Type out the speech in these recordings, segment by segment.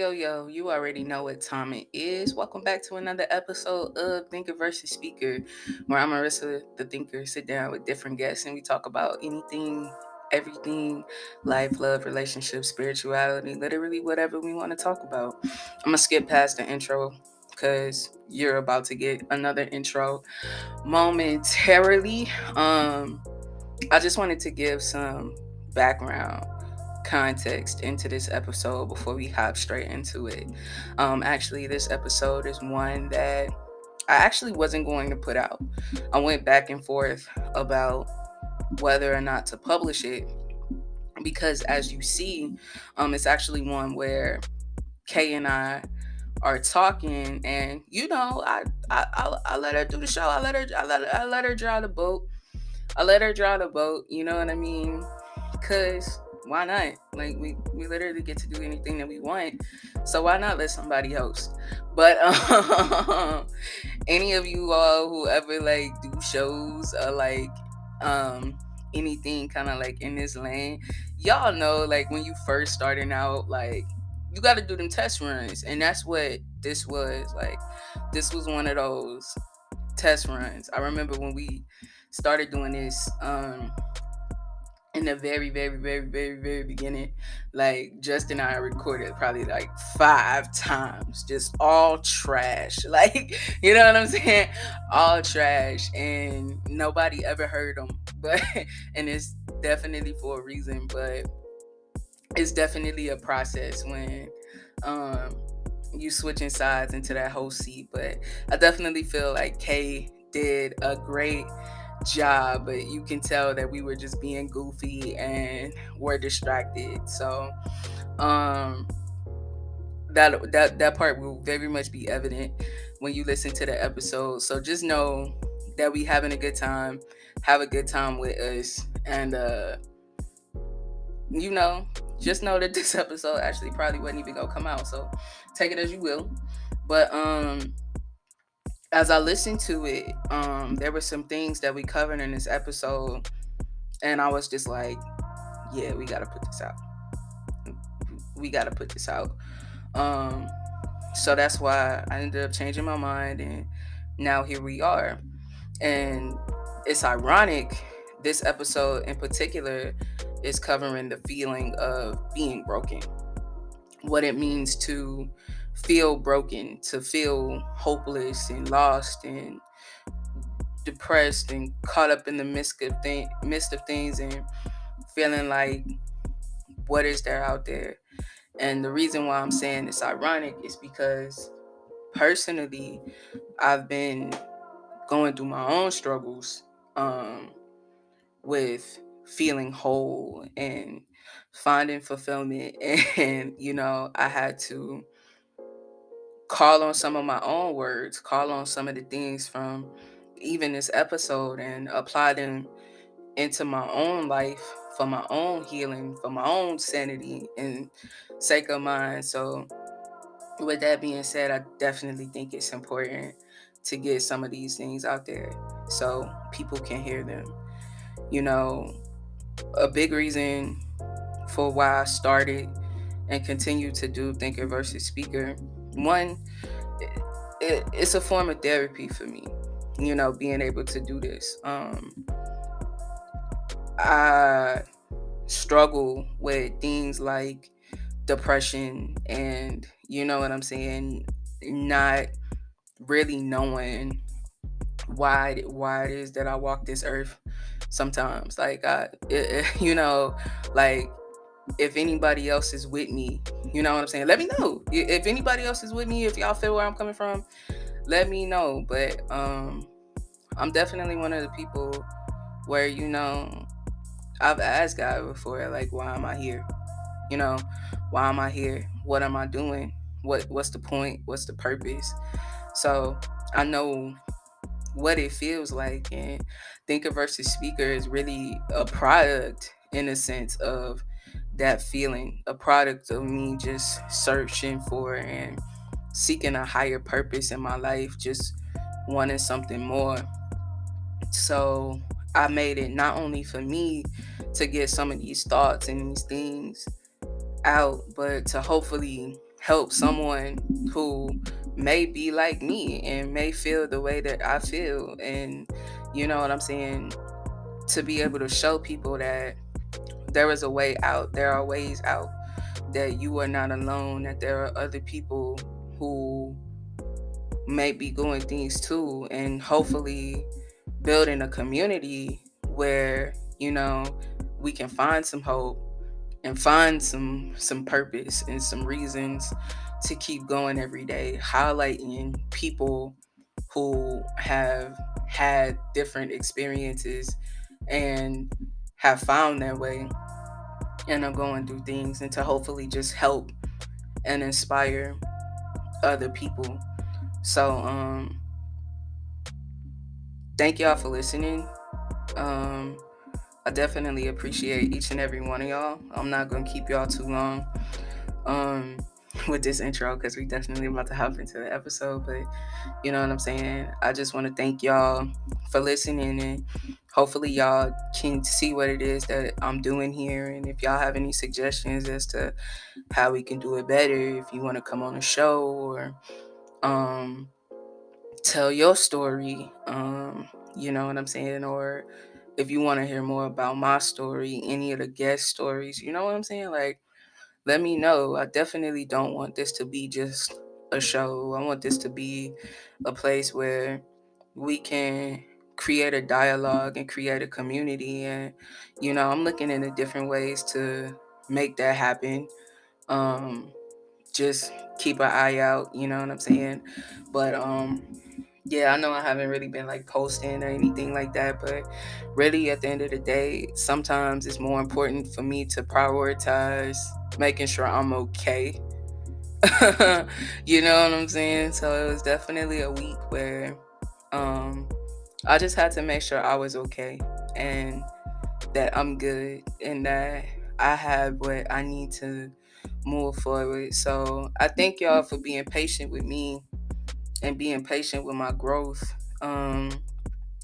Yo, you already know what time it is. Welcome back to another episode of Thinker versus Speaker, where I'm Marissa, the thinker, sit down with different guests and we talk about anything, everything, life, love, relationships, spirituality, literally whatever we want to talk about. I'm going to skip past the intro because you're about to get another intro momentarily. I just wanted to give some background context into this episode before we hop straight into it. Actually, this episode is one that I actually wasn't going to put out. I went back and forth about whether or not to publish it because, as you see, it's actually one where Kay and I are talking, and I let her do the show. I let her draw the boat. I let her draw the boat. You know what I mean? Cause why not? Like we literally get to do anything that we want. So why not let somebody host? But any of you all who ever like do shows or like um anything kind of like in this lane, y'all know like when you first starting out, like you got to do them test runs, and that's what this was. Like this was one of those test runs. I remember when we started doing this in the very beginning, like Justin and I recorded probably like 5 times, just all trash. Like, you know what I'm saying? All trash, and nobody ever heard them. But and it's definitely for a reason. But it's definitely a process when um you switching sides into that whole seat. But I definitely feel like Kay did a great job, but you can tell that we were just being goofy and were distracted. So um that part will very much be evident when you listen to the episode. So just know that we having a good time. Have a good time with us, and you know, just know that this episode actually probably wasn't even gonna come out. So take it as you will. But as I listened to it, there were some things that we covered in this episode, and I was just like, yeah, we gotta put this out. We gotta put this out. Um, so that's why I ended up changing my mind, and now here we are. And it's ironic, this episode in particular is covering the feeling of being broken, what it means to feel broken, to feel hopeless and lost and depressed and caught up in the midst of things, and feeling like, what is there out there? And the reason why I'm saying it's ironic is because personally, I've been going through my own struggles with feeling whole and finding fulfillment. And, I had to call on some of my own words, call on some of the things from even this episode and apply them into my own life for my own healing, for my own sanity and sake of mine. So, with that being said, I definitely think it's important to get some of these things out there so people can hear them. You know, a big reason for why I started and continue to do Thinker versus Speaker, one, it's a form of therapy for me, being able to do this. I struggle with things like depression and, you know what I'm saying, not really knowing why it is that I walk this earth sometimes. Like like if anybody else is with me, you know what I'm saying, let me know. If anybody else is with me, if y'all feel where I'm coming from, let me know. But I'm definitely one of the people where, I've asked God before, like, why am I here? You know, why am I here? What am I doing? What's the point? What's the purpose? So I know what it feels like, and Thinker versus Speaker is really a product, in a sense, of that feeling, a product of me just searching for and seeking a higher purpose in my life, just wanting something more. So I made it not only for me to get some of these thoughts and these things out, but to hopefully help someone who may be like me and may feel the way that I feel. And you know what I'm saying? To be able to show people that there is a way out, there are ways out, that you are not alone, that there are other people who may be going things too, and hopefully building a community where, you know, we can find some hope and find some purpose and some reasons to keep going every day, highlighting people who have had different experiences and have found their way and are going through things, and to hopefully just help and inspire other people. So thank y'all for listening. um I definitely appreciate each and every one of y'all. I'm not gonna keep y'all too long um with this intro, because we definitely about to hop into the episode. But you know what I'm saying, I just want to thank y'all for listening, and hopefully y'all can see what it is that I'm doing here. And if y'all have any suggestions as to how we can do it better, if you want to come on a show or um tell your story, you know what I'm saying, or if you want to hear more about my story, any of the guest stories, you know what I'm saying, like, let me know. I definitely don't want this to be just a show. I want this to be a place where we can create a dialogue and create a community. And you know, I'm looking into different ways to make that happen. um just keep an eye out, you know what I'm saying. But yeah, I know I haven't really been like posting or anything like that, but really at the end of the day, sometimes it's more important for me to prioritize making sure I'm okay. You know what I'm saying? So it was definitely a week where um I just had to make sure I was okay, and that I'm good, and that I have what I need to move forward. So I thank y'all for being patient with me and being patient with my growth, and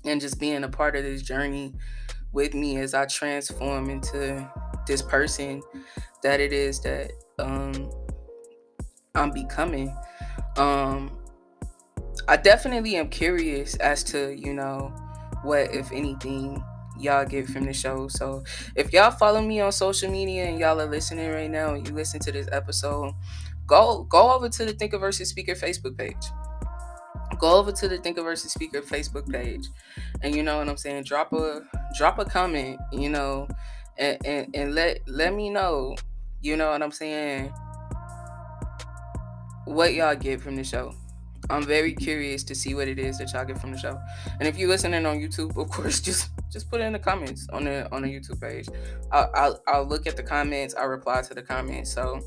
just being a part of this journey with me as I transform into this person that it is that I'm becoming. Um, I definitely am curious as to, you know, what, if anything, y'all get from the show. So if y'all follow me on social media and y'all are listening right now and you listen to this episode, go over to the Thinker versus Speaker Facebook page. Go over to the Thinker versus Speaker Facebook page, and you know what I'm saying. Drop a comment, you know, and let me know, you know what I'm saying, what y'all get from the show. I'm very curious to see what it is that y'all get from the show. And if you're listening on YouTube, of course, just put it in the comments on the YouTube page. I'll look at the comments. I'll reply to the comments. So,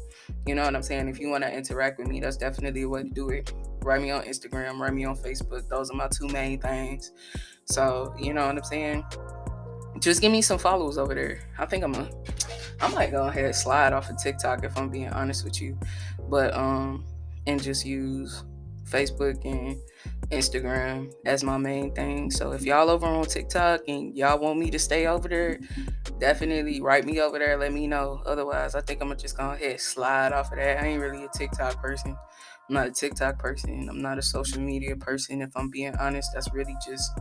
you know what I'm saying. If you want to interact with me, that's definitely a way to do it. Write me on Instagram. Write me on Facebook. Those are my two main things. So, you know what I'm saying. Just give me some follows over there. I think I might go ahead and slide off of TikTok, if I'm being honest with you. But and just use Facebook and Instagram as my main thing. So if y'all over on TikTok and y'all want me to stay over there, definitely write me over there, let me know. Otherwise, I think I'm gonna just go ahead and slide off of that. I ain't really a TikTok person. I'm not a TikTok person. I'm not a social media person. If I'm being honest, that's really just,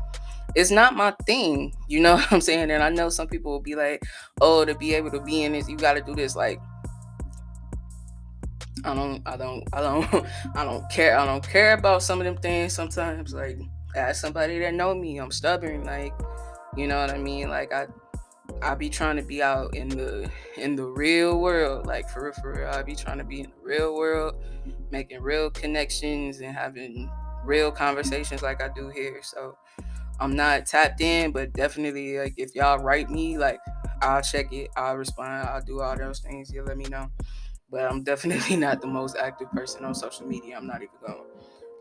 it's not my thing. You know what I'm saying? And I know some people will be like, "Oh, to be able to be in this, you got to do this." Like, I don't care. I don't care about some of them things sometimes. Like, as somebody that know me, I'm stubborn. Like, you know what I mean? Like, I be trying to be out in the real world. Like, for real, for real. I be trying to be in the real world, making real connections and having real conversations like I do here. So I'm not tapped in, but definitely, like, if y'all write me, like, I'll check it, I'll respond, I'll do all those things. You let me know. But I'm definitely not the most active person on social media. I'm not even gonna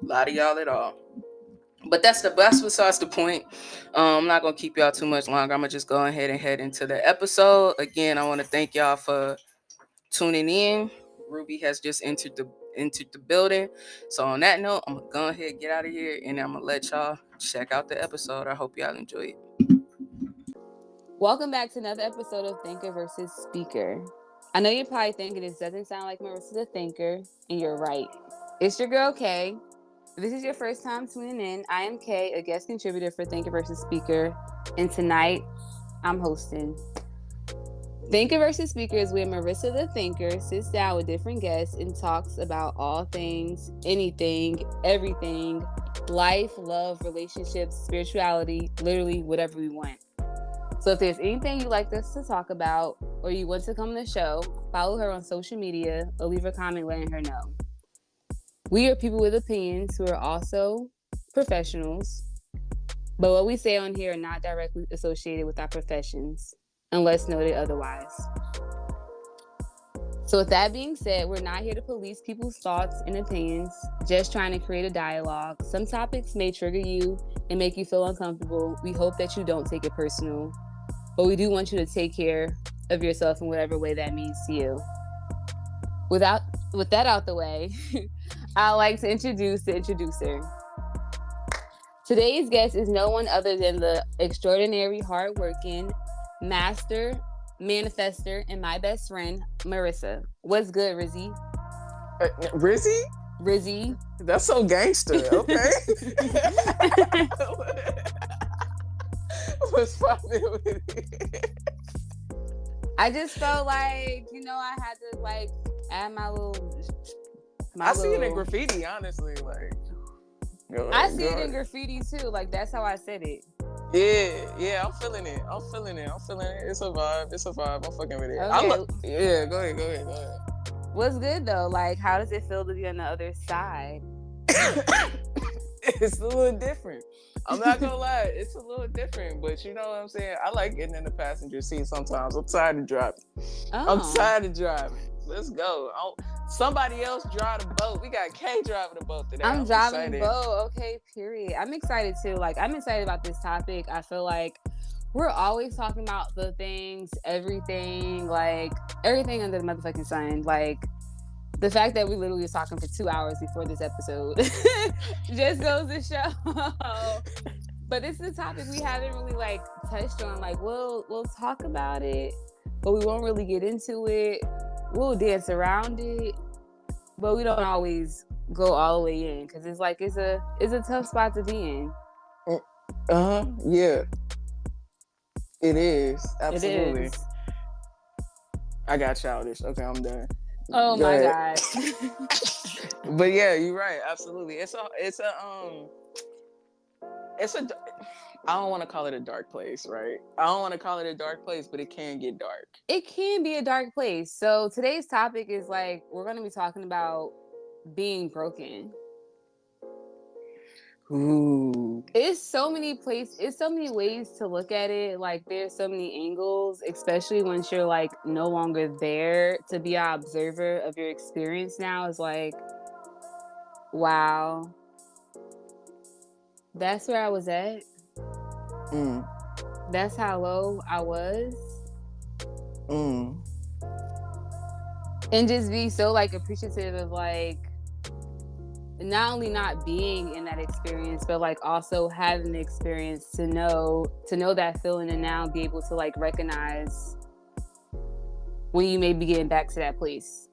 lie to y'all at all. But that's besides the point. I'm not gonna keep y'all too much longer. I'm gonna just go ahead and head into the episode. Again, I want to thank y'all for tuning in. Ruby has just entered the building. So on that note, I'm gonna go ahead and get out of here, and I'm gonna let y'all check out the episode. I hope y'all enjoy it. Welcome back to another episode of Thinker versus Speaker. I know you're probably thinking this doesn't sound like Marissa the Thinker, and you're right. It's your girl, Kay. If this is your first time tuning in, I am Kay, a guest contributor for Thinker versus Speaker, and tonight I'm hosting. Thinker versus Speaker is where Marissa the Thinker sits down with different guests and talks about all things, anything, everything, life, love, relationships, spirituality, literally whatever we want. So if there's anything you'd like us to talk about or you want to come on the show, follow her on social media or leave a comment letting her know. We are people with opinions who are also professionals, but what we say on here are not directly associated with our professions, unless noted otherwise. So with that being said, we're not here to police people's thoughts and opinions, just trying to create a dialogue. Some topics may trigger you and make you feel uncomfortable. We hope that you don't take it personal, but we do want you to take care of yourself in whatever way that means to you. With that out the way, I'd like to introduce the introducer. Today's guest is no one other than the extraordinary, hardworking, master, manifester, and my best friend, Marissa. What's good, Rizzy? Rizzy? Rizzy. That's so gangster. Okay. What's funny with it? I just felt like, I had to like add my little. I see it in graffiti, honestly. Like, I see it in graffiti too. Like, that's how I said it. Yeah, I'm feeling it. It's a vibe. I'm fucking with it. Okay. Go ahead. What's good though? Like, how does it feel to be on the other side? It's a little different. I'm not gonna lie, it's a little different, but you know what I'm saying? I like getting in the passenger seat sometimes. I'm tired of driving. Let's go. Somebody else drive the boat. We got Kay driving the boat today. I'm driving the boat. Okay, period. I'm excited too. Like, I'm excited about this topic. I feel like we're always talking about the things, everything under the motherfucking sun. Like, the fact that we literally was talking for 2 hours before this episode just goes to show. But this is a topic we haven't really touched on. Like, we'll talk about it, but we won't really get into it. We'll dance around it, but we don't always go all the way in because it's a tough spot to be in. Yeah. It is. Absolutely. It is. I got childish. Okay, I'm done. Oh my God. But yeah, you're right. Absolutely. I don't want to call it a dark place, right? I don't want to call it a dark place, but it can get dark. It can be a dark place. So today's topic is we're going to be talking about being broken. Ooh. It's so many ways to look at it. Like, there's so many angles, especially once you're no longer there to be an observer of your experience now. Is wow, that's where I was at. That's how low I was. And just be so appreciative of not only not being in that experience, but also having the experience to know that feeling and now be able to recognize when you may be getting back to that place.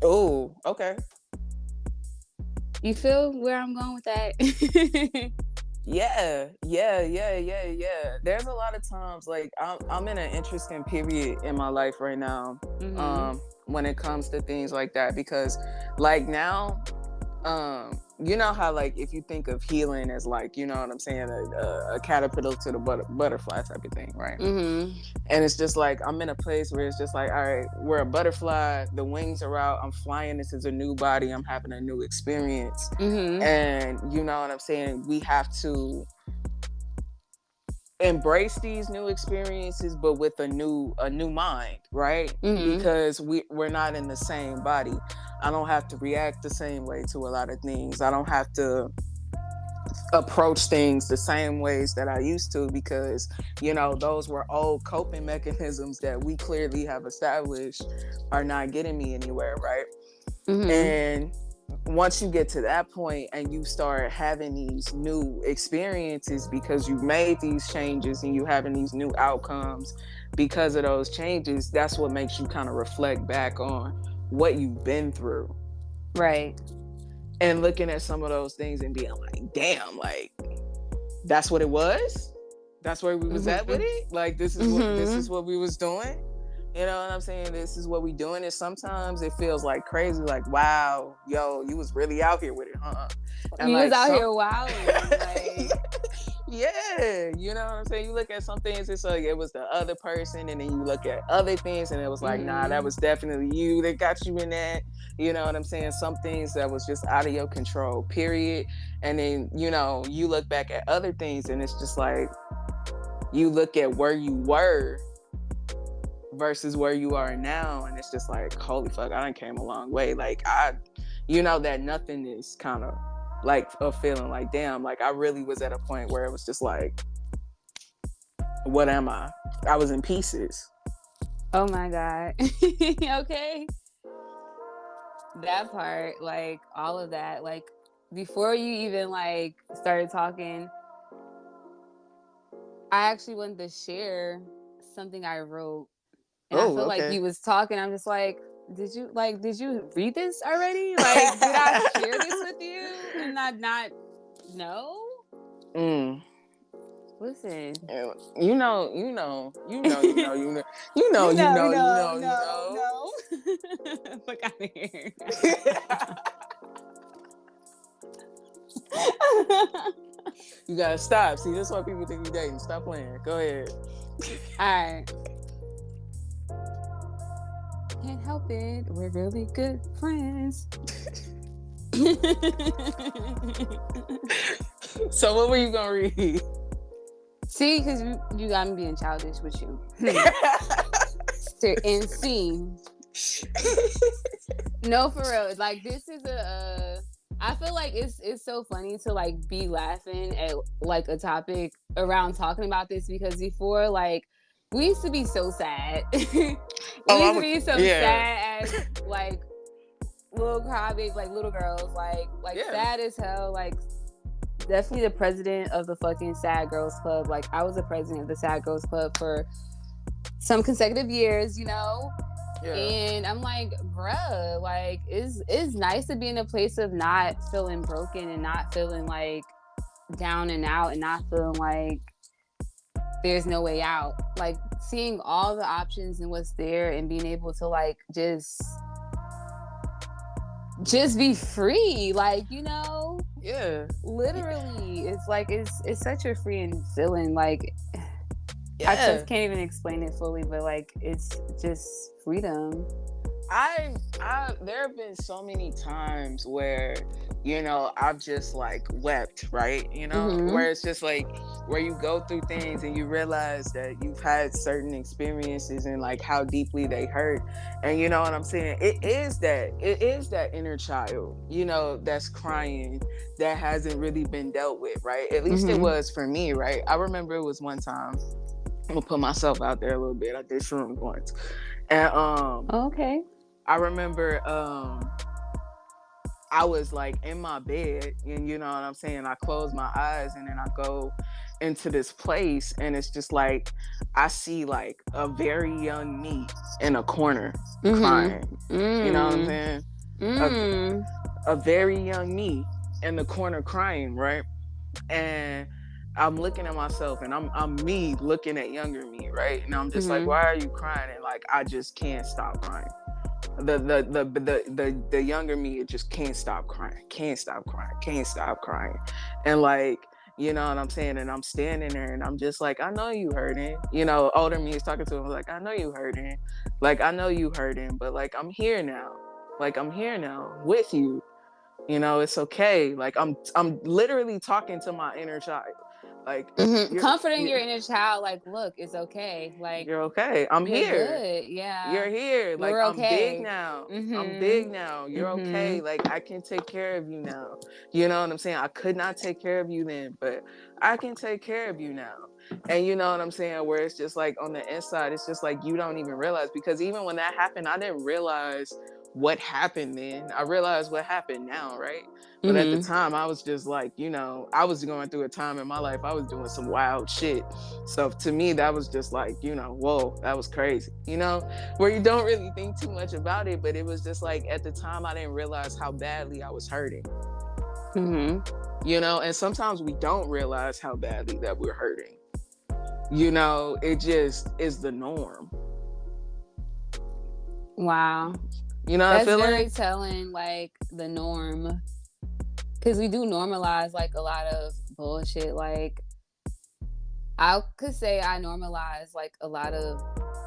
Oh, okay. You feel where I'm going with that? Yeah. There's a lot of times I'm in an interesting period in my life right now. When it comes to things like that, because now, you know how if you think of healing as you know what I'm saying, a caterpillar to the butterfly type of thing, right? And it's just I'm in a place where it's just all right, we're a butterfly, the wings are out, I'm flying, this is a new body, I'm having a new experience. And you know what I'm saying, we have to embrace these new experiences, but with a new mind, right? Because we're not in the same body. I don't have to react the same way to a lot of things. I don't have to approach things the same ways that I used to, because those were old coping mechanisms that we clearly have established are not getting me anywhere, right? And once you get to that point and you start having these new experiences because you've made these changes and you having these new outcomes because of those changes, that's what makes you kind of reflect back on what you've been through. Right. And looking at some of those things and being like, damn, like that's what it was. That's where we was at with it. Like this is what we was doing. You know what I'm saying? This is what we doing. And sometimes it feels like crazy, like, wow, yo, you was really out here with it, huh? And you like, was out here wilding. Like... yeah, you know what I'm saying? You look at some things, it's like it was the other person, and then you look at other things and it was like, nah, that was definitely you that got you in that. You know what I'm saying? Some things that was just out of your control, period. And then, you know, you look back at other things and it's just like, you look at where you were versus where you are now, and it's just like, holy fuck, I done came a long way. Like you know, that nothing is kind of like a feeling like, damn, like I really was at a point where it was just like, what am I? I was in pieces. Oh my God. Okay. That part, like all of that, like before you even like started talking, I actually wanted to share something I wrote. And I feel like you was talking. I'm just like, did you read this already? Like, did I share this with you and not know? Listen. You know. Fuck out of here. You gotta stop. See, this is why people think you dating. Stop playing. Go ahead. All right. Can't help it. We're really good friends. So what were you gonna read? See, because you got me being childish with you. And see. No, for real. Like, this is I feel like it's so funny to like be laughing at like a topic around talking about this, because before, like, we used to be so sad. We used to be so sad as like little crybabies, like little girls, like sad as hell. Like, definitely the president of the fucking Sad Girls Club. Like, I was the president of the Sad Girls Club for some consecutive years, you know? Yeah. And I'm like, bruh, like, it's nice to be in a place of not feeling broken and not feeling like down and out and not feeling like there's no way out. Like, seeing all the options and what's there and being able to like just be free, like, you know? Yeah. Literally. It's like, it's such a freeing feeling. Like, I just can't even explain it fully, but like, it's just freedom. There have been so many times where, you know, I've just like wept, right? You know, where it's just like, where you go through things and you realize that you've had certain experiences and like how deeply they hurt. And you know what I'm saying? It is that inner child, you know, that's crying, that hasn't really been dealt with, right? At least it was for me, right? I remember it was one time, I'm gonna put myself out there a little bit. I did shrooms once. And okay. I remember I was like in my bed, and you know what I'm saying, I close my eyes and then I go into this place, and it's just like I see like a very young me in a corner crying. You know what I'm saying? A very young me in the corner crying, right? And I'm looking at myself, and I'm me looking at younger me, right? And I'm just like, why are you crying? And like, I just can't stop crying. The younger me, it just can't stop crying. And like, you know what I'm saying? And I'm standing there and I'm just like, I know you hurting. You know, older me is talking to him like, I know you hurting. Like, I know you hurting, but like, I'm here now. Like, I'm here now with you. You know, it's okay. Like, I'm literally talking to my inner child. Like, comforting your inner child, like, look, it's okay. Like, you're okay. I'm here. Good. Yeah. You're here. Like, okay. I'm big now. I'm big now. You're okay. Like, I can take care of you now. You know what I'm saying? I could not take care of you then, but I can take care of you now. And you know what I'm saying? Where it's just like on the inside, it's just like you don't even realize, because even when that happened, I didn't realize what happened then. I realize what happened now, right? But at the Mm-hmm. time, I was just like, I was going through a time in my life. I was doing some wild shit. So to me, that was just like, whoa, that was crazy, where you don't really think too much about it. But it was just like, at the time, I didn't realize how badly I was hurting, Mm-hmm. and sometimes we don't realize how badly that we're hurting. It just is the norm. Wow. I That's feel very like? telling, like the norm. Because we do normalize like a lot of bullshit. Like I could say I normalize like a lot of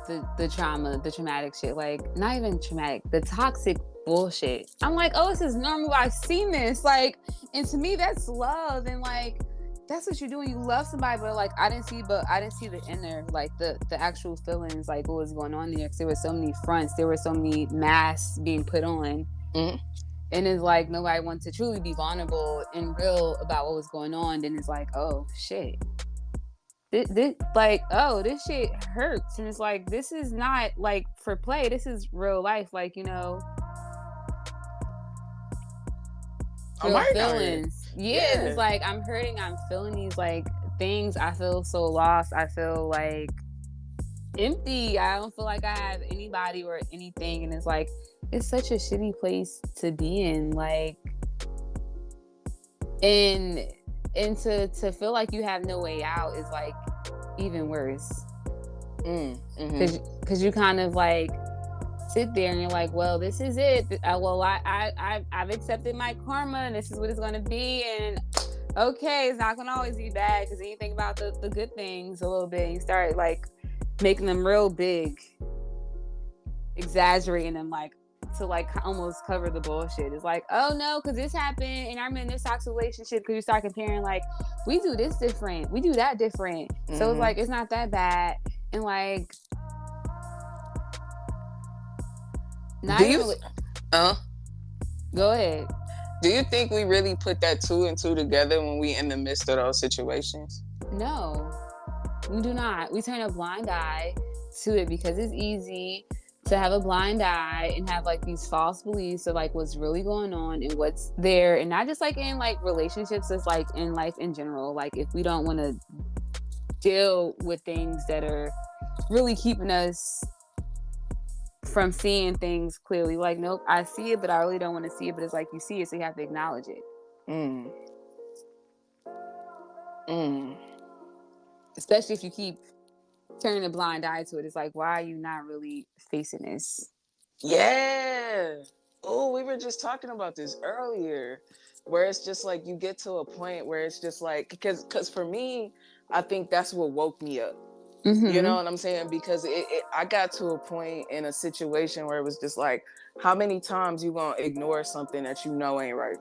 the trauma, the traumatic shit. Like not even traumatic, the toxic bullshit. I'm like, oh, this is normal. I've seen this. Like, and to me, that's love. And like, that's what you do when you love somebody. But like, I didn't see the inner, like the actual feelings, like what was going on there. Because there were so many fronts, there were so many masks being put on. Mm-hmm. And it's like nobody wants to truly be vulnerable and real about what was going on. Then it's like, oh shit, this like, oh, this shit hurts. And it's like, this is not like for play. This is real life. Like, real feelings. Yeah, it's like I'm hurting. I'm feeling these like things. I feel so lost. I feel like empty. I don't feel like I have anybody or anything. And it's like, it's such a shitty place to be in, like, and to feel like you have no way out is like even worse. Because you kind of like sit there and you're like, well, this is it. I've accepted my karma and this is what it's going to be. And okay, it's not going to always be bad, because then you think about the good things a little bit. You start like making them real big, exaggerating them, like to like almost cover the bullshit. It's like, oh no, because this happened and I'm in this toxic relationship. Because you start comparing, like, we do this different, we do that different. So it's like, it's not that bad. And like, go ahead. Do you think we really put that 2 and 2 together when we in the midst of those situations? No, we do not. We turn a blind eye to it because it's easy to have a blind eye and have like these false beliefs of like what's really going on and what's there, and not just like in like relationships, it's like in life in general. Like if we don't want to deal with things that are really keeping us from seeing things clearly, like, nope, I see it, but I really don't want to see it. But it's like, you see it, so you have to acknowledge it. Especially if you keep turning a blind eye to it. It's like, why are you not really facing this? Yeah. Oh, we were just talking about this earlier, where it's just like you get to a point where it's just like, because for me, I think that's what woke me up. You know what I'm saying? Because I got to a point in a situation where it was just like, how many times you gonna ignore something that you know ain't right?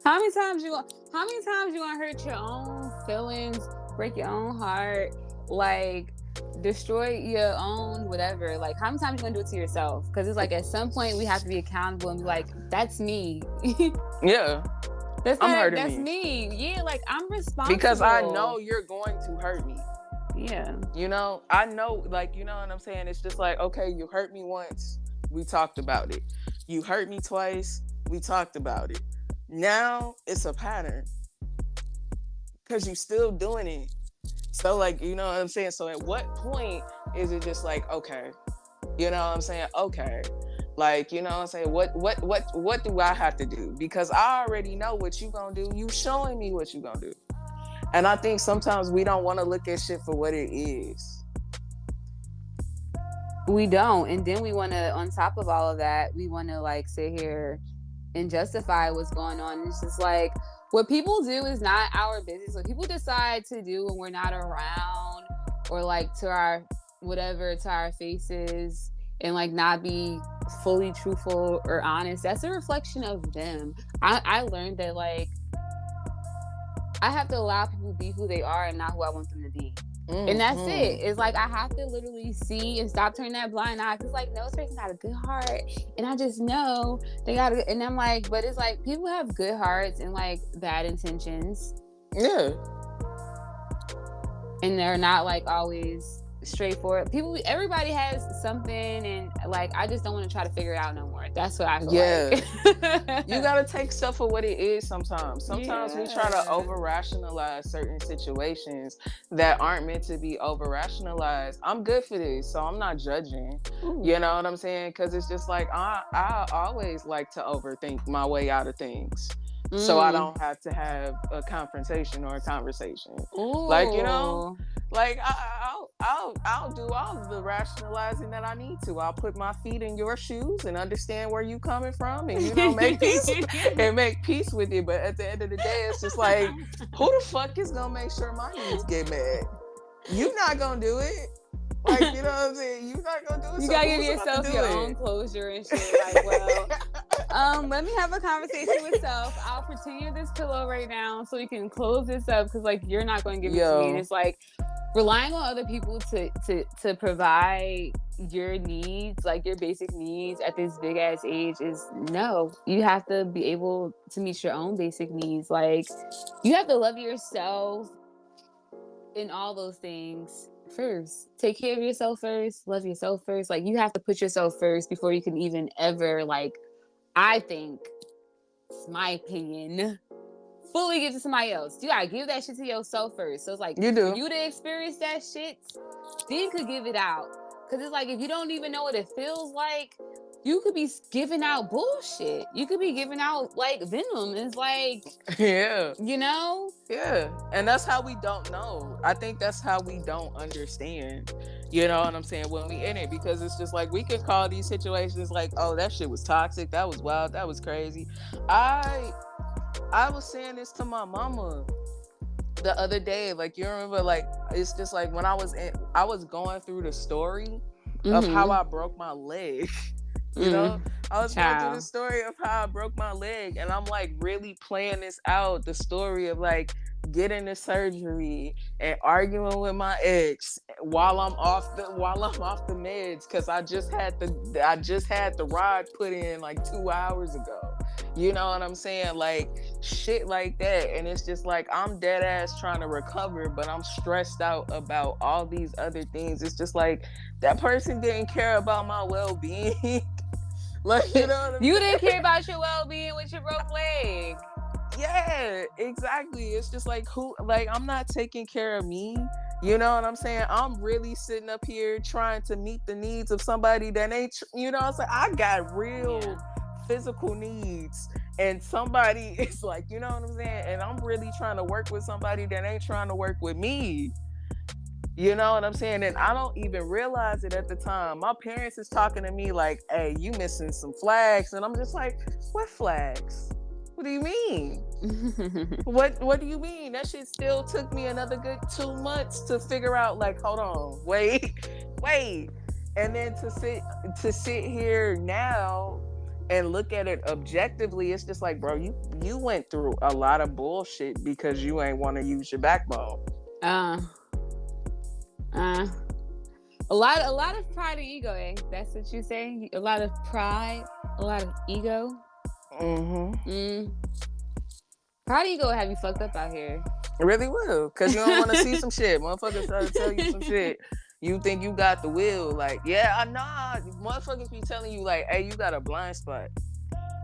How many times you gonna hurt your own feelings, break your own heart, like destroy your own whatever? Like, how many times you gonna do it to yourself? Because it's like, at some point we have to be accountable and be like, that's me. Yeah. That's me. Yeah, like, I'm responsible. Because I know you're going to hurt me. Yeah. I know, like, you know what I'm saying? It's just like, okay, you hurt me once, we talked about it. You hurt me twice, we talked about it. Now it's a pattern. Because you're still doing it. So, like, you know what I'm saying? So at what point is it just like, okay, you know what I'm saying? Okay. Like, you know what I'm saying? What do I have to do? Because I already know what you gonna do. You showing me what you gonna do. And I think sometimes we don't want to look at shit for what it is. We don't. And then we want to, on top of all of that, we want to like sit here and justify what's going on. It's just like, what people do is not our business. What people decide to do when we're not around, or like to our whatever, to our faces, and like not be fully truthful or honest, that's a reflection of them. I learned that like I have to allow people to be who they are and not who I want them to be. And that's it. It's like, I have to literally see and stop turning that blind eye. Cause like, no, this person got a good heart, and I just know they got a, and I'm like, but it's like, people have good hearts and like bad intentions. Yeah. And they're not like always straightforward. Everybody has something, and like I just don't want to try to figure it out no more. That's what I feel like. You gotta take stuff for what it is sometimes. Sometimes we try to over rationalize certain situations that aren't meant to be over rationalized. I'm good for this, so I'm not judging. Ooh. You know what I'm saying? Because it's just like I always like to overthink my way out of things. So I don't have to have a confrontation or a conversation. Ooh. Like, you know, like I'll do all of the rationalizing that I need to. I'll put my feet in your shoes and understand where you coming from, and you know, make peace with it. But at the end of the day, it's just like, who the fuck is gonna make sure my needs get met? You not gonna do it. Like, you know what I'm saying? You're not gonna do it. You gotta give yourself your own closure and shit. Like, well, let me have a conversation with self. I'll pretend you're this pillow right now so we can close this up, because like you're not gonna give it to me. And it's like relying on other people to provide your needs, like your basic needs at this big ass age, is no. You have to be able to meet your own basic needs. Like, you have to love yourself in all those things first. Take care of yourself first, love yourself first. Like, you have to put yourself first before you can even ever, like, I think, it's my opinion, fully give to somebody else. You gotta give that shit to yourself first. So it's like, you do. For you to experience that shit, then you could give it out. Because it's like, if you don't even know what it feels like, you could be giving out bullshit. You could be giving out like venom. It's like, yeah, you know? Yeah. And that's how we don't know. I think that's how we don't understand. You know what I'm saying? When we in it, because it's just like, we can call these situations like, oh, that shit was toxic. That was wild. That was crazy. I was saying this to my mama the other day. Like, you remember, like, it's just like when I was going through the story of how I broke my leg. You know, I was going through the story of how I broke my leg, and I'm like really playing this out, the story of like getting the surgery and arguing with my ex while I'm off the meds, because I just had the rod put in like 2 hours ago. You know what I'm saying? Like, shit like that. And it's just like, I'm dead ass trying to recover, but I'm stressed out about all these other things. It's just like, that person didn't care about my well-being. Like, you know what I mean? You didn't care about your well-being with your broke leg. Yeah, exactly. It's just like, I'm not taking care of me. You know what I'm saying? I'm really sitting up here trying to meet the needs of somebody that ain't, you know what I'm saying? I got real physical needs, and somebody is like, you know what I'm saying? And I'm really trying to work with somebody that ain't trying to work with me. You know what I'm saying? And I don't even realize it at the time. My parents is talking to me like, hey, you missing some flags. And I'm just like, what flags? What do you mean? What do you mean? That shit still took me another good 2 months to figure out, like, hold on, wait. And then to sit here now and look at it objectively, it's just like, bro, you went through a lot of bullshit because you ain't want to use your backbone. A lot of pride and ego, eh? That's what you say? A lot of pride, a lot of ego. Pride and ego will have you fucked up out here. It really will, because you don't want to see some shit. Motherfuckers try to tell you some shit. You think you got the will. Like, yeah, nah. Motherfuckers be telling you like, hey, you got a blind spot.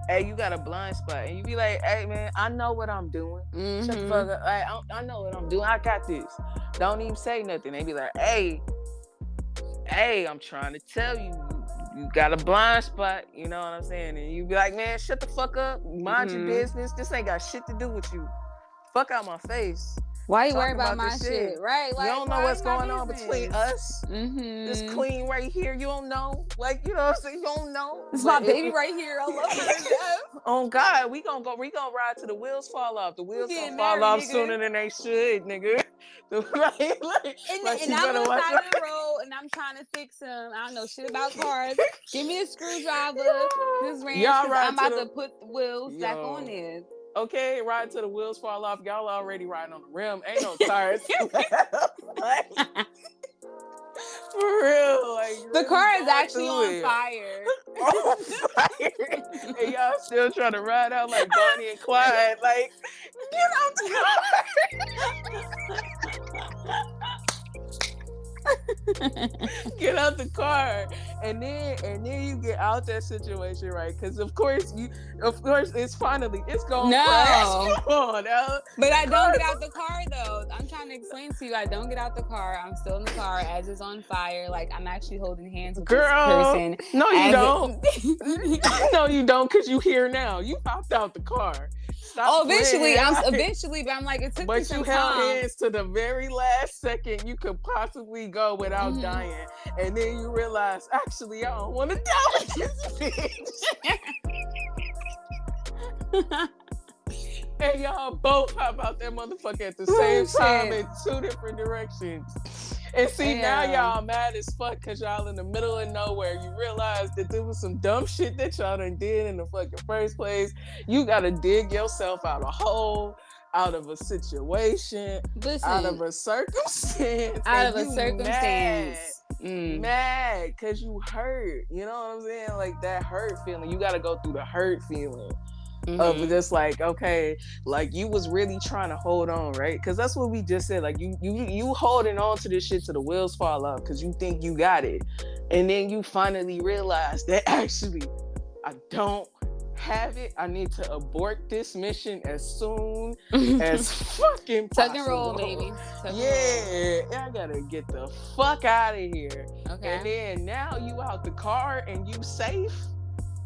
Hey, you got a blind spot. And you be like, hey, man, I know what I'm doing. Shut the fuck up. I know what I'm doing. I got this. Don't even say nothing. They be like, hey, I'm trying to tell you, you got a blind spot. You know what I'm saying? And you be like, man, shut the fuck up. Mind your business. This ain't got shit to do with you. Fuck out my face. Why you worry about my shit? Right? Like, you don't know what's going on between us. This queen right here, you don't know. Like, you know what I'm saying? You don't know. It's my baby right here. I love her to death. Oh God, we gonna ride till the wheels fall off. The wheels gonna fall off sooner than they should, nigga. And I'm on the side of the road and I'm trying to fix them. I don't know shit about cars. Give me a screwdriver. This ranch, I'm about to put the wheels back on there. Okay, ride till the wheels fall off. Y'all already riding on the rim. Ain't no tires. For real, like, the car is actually on fire. On fire. And y'all still trying to ride out like Bonnie and Clyde. Like, get out the car. Get out the car, and then you get out that situation, right? Because of course it's gonna crash. No. Come on now. But I don't get out the car though. I'm trying to explain to you. I don't get out the car. I'm still in the car as it's on fire. Like I'm actually holding hands with this person. No, you don't. No, you don't, because you here now. You hopped out the car. Stop eventually, playing. but I'm like, it took But me some you time. held hands to the very last second you could possibly go without dying, and then you realize, actually, I don't want to die with this bitch. And y'all both hop out that motherfucker at the same time in two different directions. And see, now y'all mad as fuck because y'all in the middle of nowhere. You realize that there was some dumb shit that y'all done did in the fucking first place. You gotta dig yourself out a hole, out of a situation, out of a circumstance. Mad because you hurt. You know what I'm saying? Like that hurt feeling. You gotta go through the hurt feeling. Of just like, okay, like you was really trying to hold on, right? Because that's what we just said. Like you holding on to this shit till the wheels fall off because you think you got it, and then you finally realize that actually I don't have it. I need to abort this mission as soon as fucking possible. Tuck and roll, baby. I gotta get the fuck out of here. Okay. And then now you out the car and you safe.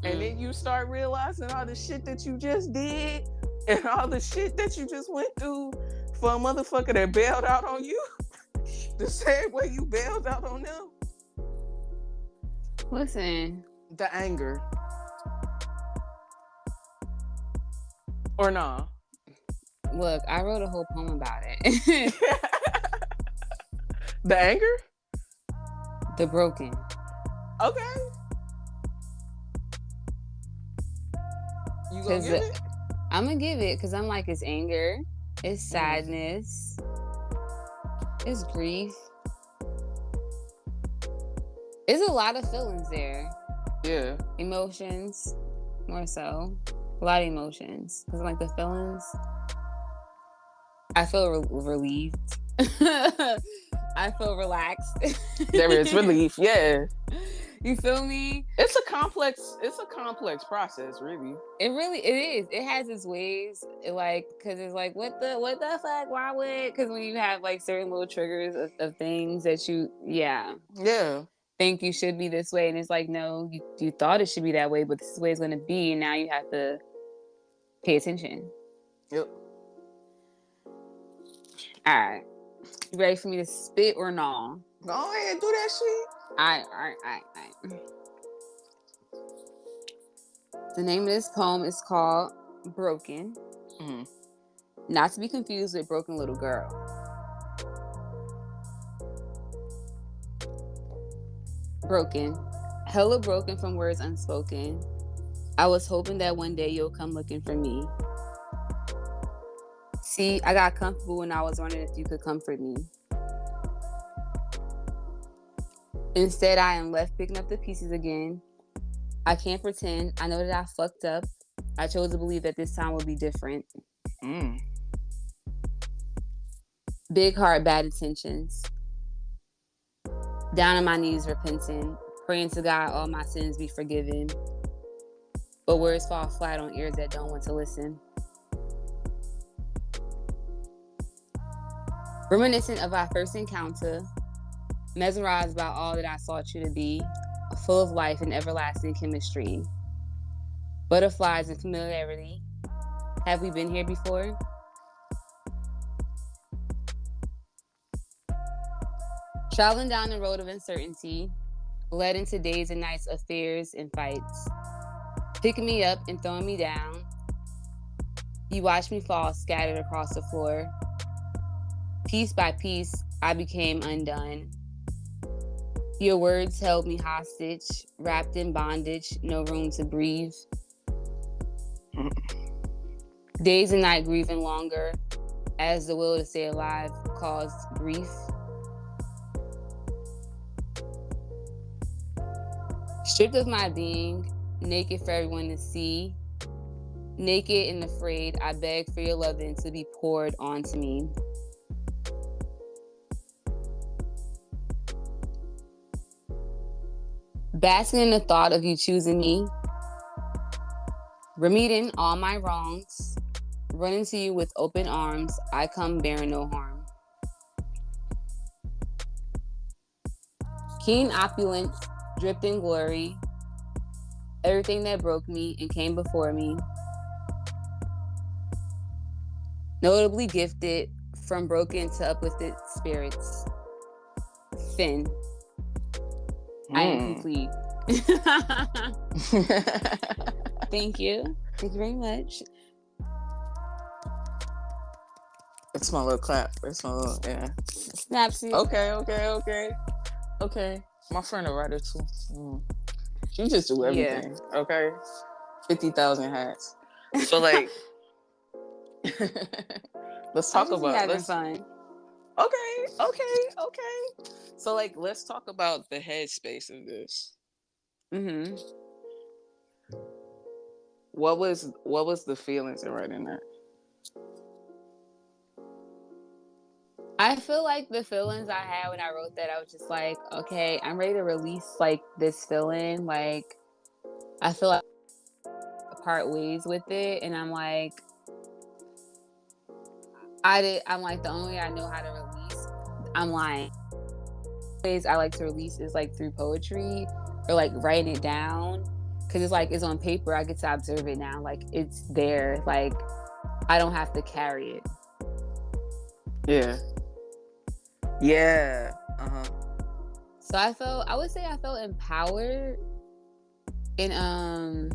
And then you start realizing all the shit that you just did and all the shit that you just went through for a motherfucker that bailed out on you. The same way you bailed out on them. Listen. The anger. Or nah? Look, I wrote a whole poem about it. The anger? The broken. Okay. You gonna give it? I'm gonna give it because I'm like, it's anger, it's sadness, it's grief. It's a lot of feelings there. Yeah. Emotions, more so. A lot of emotions. Because like the feelings, I feel relieved. I feel relaxed. There is relief, yeah. You feel me? It's a complex process, really. It is. It has its ways. Cause it's like, what the fuck? Why would? Cause when you have like certain little triggers of things that you, think you should be this way, and it's like, no, you thought it should be that way, but this is the way it's gonna be, and now you have to pay attention. Yep. All right. You ready for me to spit or no? Go ahead and do that shit. All right. The name of this poem is called Broken. Mm-hmm. Not to be confused with Broken Little Girl. Broken. Hella broken from words unspoken. I was hoping that one day you'll come looking for me. See, I got comfortable when I was wondering if you could comfort me. Instead, I am left picking up the pieces again. I can't pretend. I know that I fucked up. I chose to believe that this time will be different. Big heart, bad intentions. Down on my knees, repenting. Praying to God all my sins be forgiven. But words fall flat on ears that don't want to listen. Reminiscent of our first encounter. Mesmerized by all that I sought you to be, full of life and everlasting chemistry. Butterflies and familiarity. Have we been here before? Traveling down the road of uncertainty, led into days and nights of fears and fights. Picking me up and throwing me down. You watched me fall scattered across the floor. Piece by piece, I became undone. Your words held me hostage, wrapped in bondage, no room to breathe. Days and night grieving longer, as the will to stay alive caused grief. Stripped of my being, naked for everyone to see. Naked and afraid, I beg for your loving to be poured onto me. Basking in the thought of you choosing me, remedying all my wrongs, running to you with open arms, I come bearing no harm. Keen opulence, dripped in glory, everything that broke me and came before me. Notably gifted, from broken to uplifted spirits. Finn. I am complete. Thank you. Thank you very much. It's my little clap. It's my little, yeah. Snapsy. Okay. My friend a writer too. She just do everything. Yeah. Okay. 50,000 hats. So like, let's talk about having fun. Okay. So like, let's talk about the headspace of this. Mm-hmm. What was the feelings in writing that? I feel like the feelings I had when I wrote that, I was just like, okay, I'm ready to release like this feeling. Like, I feel like part ways with it, and I'm like, I'm like, the only way I know how to release, I'm lying. Ways I like to release is like through poetry or like writing it down, because it's like it's on paper. I get to observe it now. Like, it's there. Like, I don't have to carry it. Yeah. So I would say I felt empowered and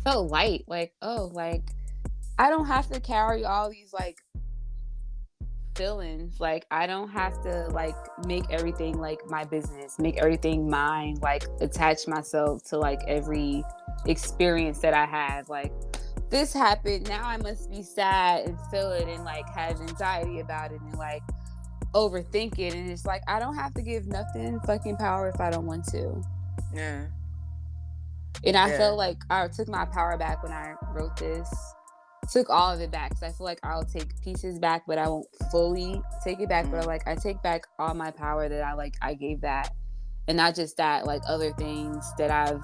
felt light. Like, oh, like I don't have to carry all these like feelings. Like, I don't have to like make everything like my business, make everything mine, like attach myself to like every experience that I had. Like, this happened, now I must be sad and feel it and like have anxiety about it and like overthink it. And it's like, I don't have to give nothing fucking power if I don't want to. Yeah. And I felt like I took my power back when I wrote this. Took all of it back. So I feel like I'll take pieces back, but I won't fully take it back. But I take back all my power that I gave that. And not just that, like other things that's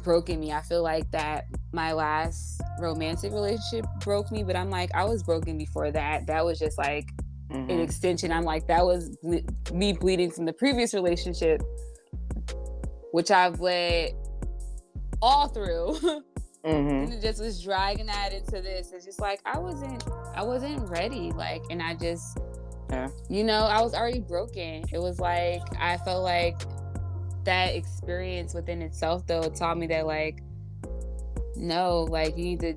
broken me. I feel like that my last romantic relationship broke me, but I'm like, I was broken before that. That was just like an extension. I'm like, that was me bleeding from the previous relationship, which I've let all through. And it just was dragging that into this. It's just like, I wasn't ready. Like, and I just, you know, I was already broken. It was like, I felt like that experience within itself though taught me that like, no, like you need to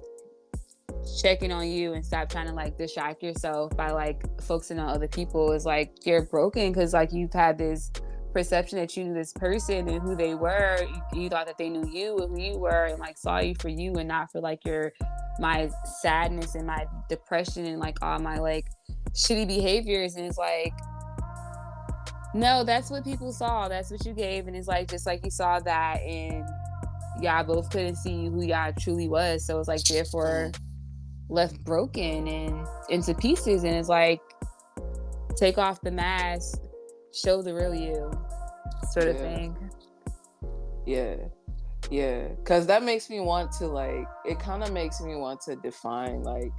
check in on you and stop trying to like distract yourself by like focusing on other people. Is like, you're broken because like you've had this perception that you knew this person and who they were. You thought that they knew you and who you were and like saw you for you and not for like my sadness and my depression and like all my like shitty behaviors. And it's like, no, that's what people saw. That's what you gave. And it's like, just like you saw that and y'all both couldn't see who y'all truly was. So it's like, therefore left broken and into pieces. And it's like, take off the mask, show the real you, sort of thing. Yeah. Because that makes me want to like, it kind of makes me want to define like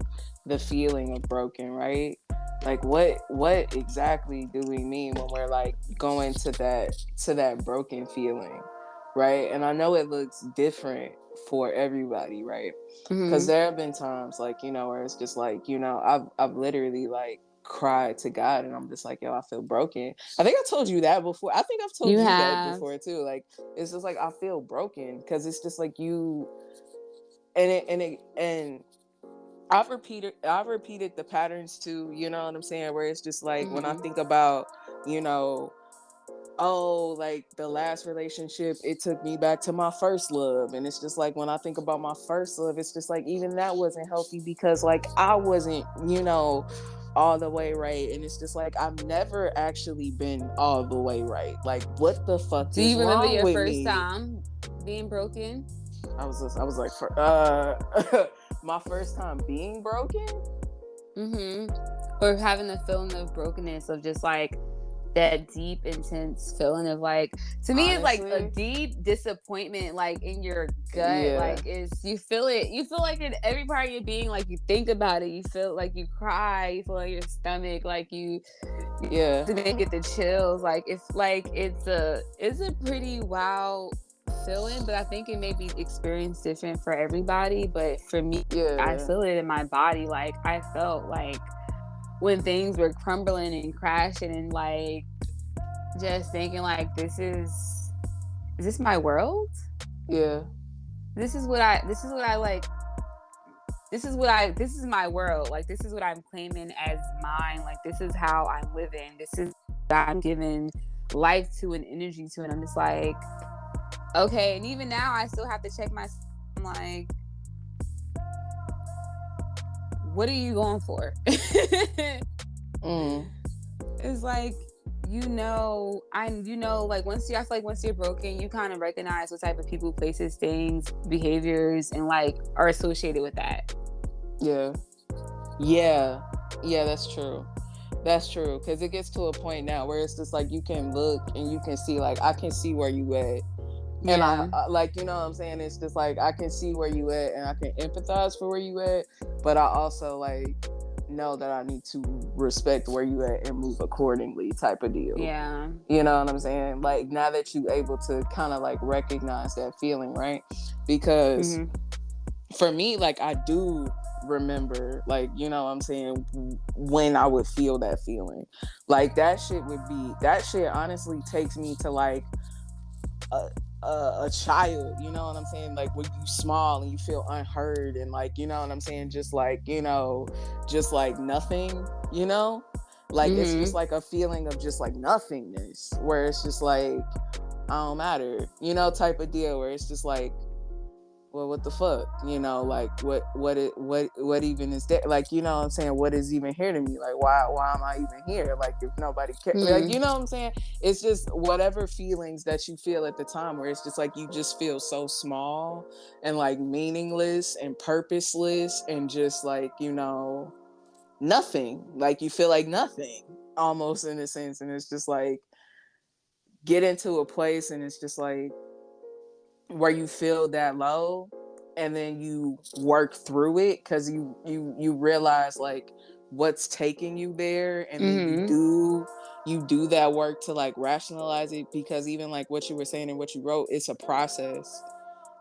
the feeling of broken, right? Like what exactly do we mean when we're like going to that broken feeling, right? And I know it looks different for everybody, right? Because there have been times like, you know, where it's just like, you know, I've literally like cried to God and I'm just like, yo, I feel broken. I think I told you that before. I think I've told you that before too. Like, it's just like I feel broken because it's just like you and I've repeated the patterns too, you know what I'm saying? Where it's just like when I think about, you know, oh, like the last relationship, it took me back to my first love. And it's just like when I think about my first love, it's just like even that wasn't healthy because like I wasn't, you know, all the way right. And it's just like I've never actually been all the way right. Like, what the fuck is wrong with me? Do you remember your first time being broken? I was like, my first time being broken? Or having the feeling of brokenness, of just like that deep, intense feeling of like, to me, it's like a Honestly, deep disappointment, like in your gut. yeah, Like, it's, you feel it. You feel like in every part of your being, like you think about it. You feel like you cry. You feel like your stomach, like you yeah, to get the chills. Like, it's a pretty wild feeling, but I think it may be experienced different for everybody. But for me, I yeah, feel it in my body. Like, I felt like when things were crumbling and crashing, and like just thinking like, is this my world? yeah, This is what I like. This is my world. Like, this is what I'm claiming as mine. Like, this is how I'm living. This is what I'm giving life to and energy to. And I'm just like, okay. And even now, I still have to check myself. I'm like, what are you going for? mm, It's like, like, I feel like once you're broken, you kind of recognize what type of people, places, things, behaviors, and like are associated with that. yeah, yeah, yeah. That's true. That's true. Because it gets to a point now where it's just like you can look and you can see, like, I can see where you at. And Yeah. like, you know what I'm saying? It's just like, I can see where you at and I can empathize for where you at. But I also like know that I need to respect where you at and move accordingly, type of deal. Yeah. You know what I'm saying? Like, now that you able to kind of like recognize that feeling, right? Because for me, like, I do remember, like, you know what I'm saying, when I would feel that feeling. Like, that shit honestly takes me to like a child, you know what I'm saying? Like, when you small and you feel unheard and like, you know what I'm saying, just like, you know, just like nothing, you know? Like, it's just like a feeling of just like nothingness, where it's just like, I don't matter, you know, type of deal, where it's just like, well, what the fuck, you know, like, what even is that? Like, you know what I'm saying, what is even here to me? Like, why am I even here? Like, if nobody cares, like, you know what I'm saying? It's just whatever feelings that you feel at the time, where it's just like you just feel so small and like meaningless and purposeless and just like, you know, nothing. Like, you feel like nothing almost, in a sense. And it's just like, get into a place and it's just like, where you feel that low and then you work through it, because you realize like what's taking you there, and then you do that work to like rationalize it, because even like what you were saying and what you wrote, it's a process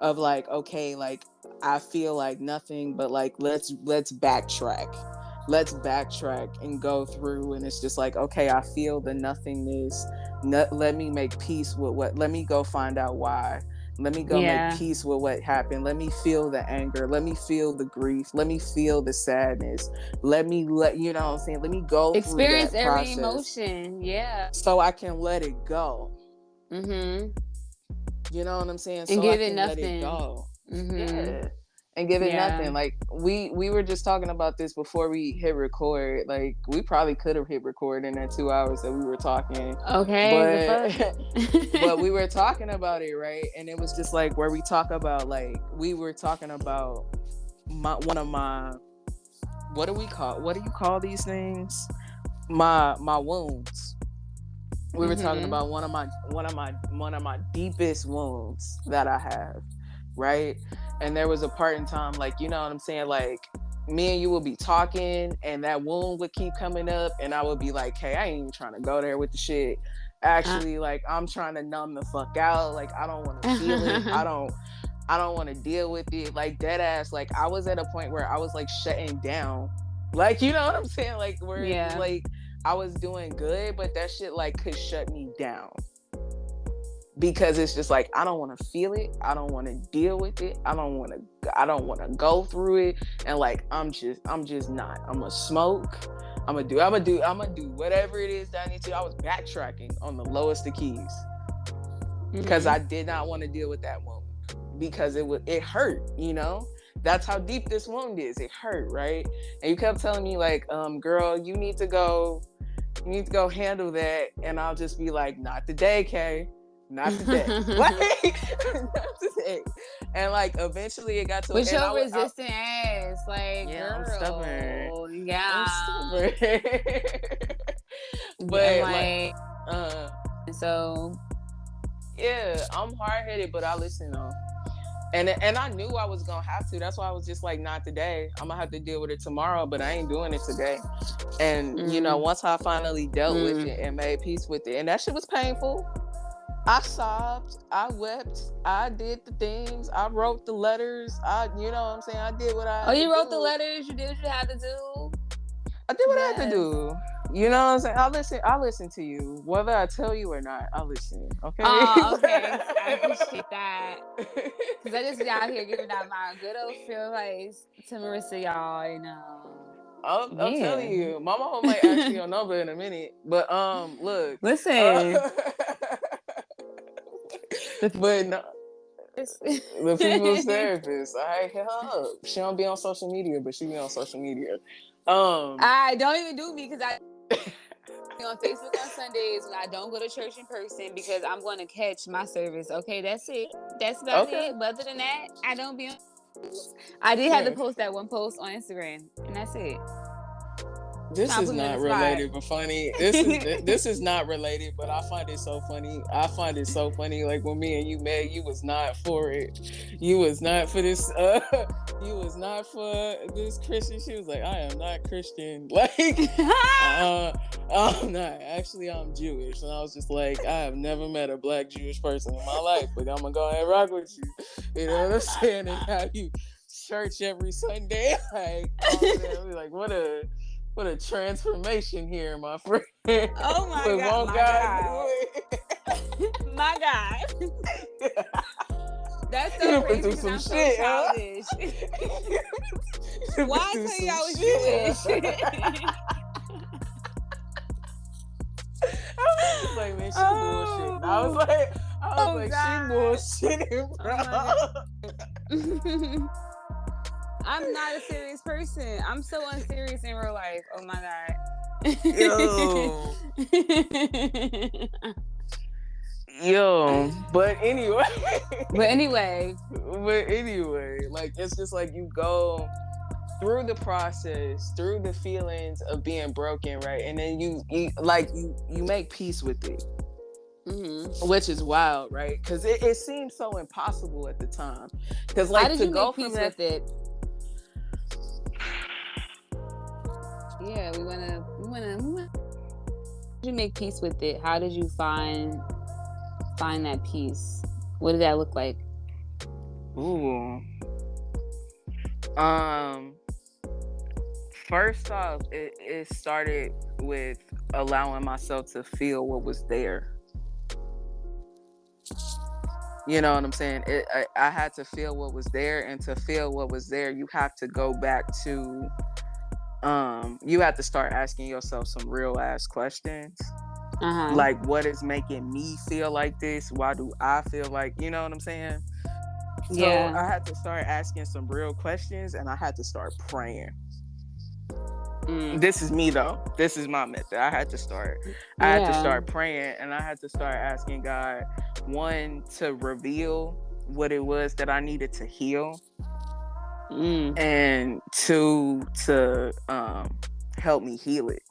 of like, okay, like, I feel like nothing, but like, let's backtrack and go through. And it's just like, okay, I feel the nothingness. Let me make peace with let me go find out why. Let me go make peace with what happened. Let me feel the anger. Let me feel the grief. Let me feel the sadness. You know what I'm saying? Let me go experience through that every process, emotion. Yeah. so I can let it go. Mm-hmm. You know what I'm saying? And so give I it can nothing. let it go. Mm-hmm. Yeah. And give it nothing. Like, we were just talking about this before we hit record. Like, we probably could have hit record in that 2 hours that we were talking. Okay. But we were talking about it, right? And it was just like, where we talk about, like, we were talking about one of my, what do you call these things? My wounds. We were talking about one of my deepest wounds that I have, right? And there was a part in time, like, you know what I'm saying, like, me and you would be talking and that wound would keep coming up, and I would be like, hey, I ain't even trying to go there with the shit. Actually, like, I'm trying to numb the fuck out. Like, I don't want to feel it. I don't want to deal with it. Like, dead ass. Like, I was at a point where I was like shutting down. Like, you know what I'm saying? Like, where it's like, I was doing good, but that shit like could shut me down, because it's just like, I don't want to feel it. I don't want to deal with it. I don't want to go through it. And like, I'm just not. I'm gonna smoke. I'm gonna do whatever it is that I need to. I was backtracking on the lowest of keys, because I did not want to deal with that wound, because it hurt, you know? That's how deep this wound is. It hurt, right? And you kept telling me like, girl, you need to go handle that. And I'll just be like, not today, Kay. Not today. Like, not today. And like, eventually it got to with your resistant ass, like, yeah, girl, I'm stubborn. Yeah, I'm stubborn. But like, And so, yeah, I'm hard headed, but I listen though. And I knew I was gonna have to. That's why I was just like, not today. I'm gonna have to deal with it tomorrow, but I ain't doing it today. And you know, once I finally dealt with it and made peace with it, and that shit was painful. I sobbed, I wept, I did the things, I wrote the letters, you know what I'm saying? I did what I had to do. Oh, you wrote the letters, you did what you had to do. I did what I had to do. You know what I'm saying? I listen to you. Whether I tell you or not, I listen. Okay. Oh, okay. I appreciate that. Because I just be out here giving out my good old feel advice to Marissa, y'all, you know. I'm telling you, my mama might ask you your number in a minute. But look. Listen. But no, the people's therapist. I hit her up. She don't be on social media, but she be on social media. I don't even do me because I on Facebook on Sundays when I don't go to church in person because I'm going to catch my service. Okay, that's it. That's about it. But other than that, I don't be on. I did have to post that one post on Instagram, and that's it. This is not related, but funny. This is not related, but I find it so funny. I find it so funny. Like when me and you met, you was not for it. You was not for this. You was not for this Christian. She was like, I am not Christian. Like, I'm not. Actually, I'm Jewish, and I was just like, I have never met a black Jewish person in my life, but I'm gonna go ahead and rock with you. You know what I'm saying? And how you church every Sunday, like, like what a transformation here, my friend. Oh my God. My God. That's so crazy because I'm so childish. Why I tell you I was Jewish? I was like, man, she bullshitting. I was like, she bullshitting, bro. I'm not a serious person. I'm so unserious in real life. Oh my God. Yo. But anyway, like it's just like you go through the process, through the feelings of being broken, right? And then you make peace with it. Mm-hmm. Which is wild, right? Because it seemed so impossible at the time. Because like, how did you make peace with it? Yeah, we wanna. How did you make peace with it? How did you find that peace? What did that look like? Ooh. First off, it started with allowing myself to feel what was there. You know what I'm saying? I had to feel what was there, and to feel what was there, you have to go back to. You have to start asking yourself some real ass questions. Like, what is making me feel like this? Why do I feel like, you know what I'm saying? So I had to start asking some real questions, and I had to start praying. This is me though. This is my method. I had to start praying, and I had to start asking God, one, to reveal what it was that I needed to heal. And two, to help me heal it.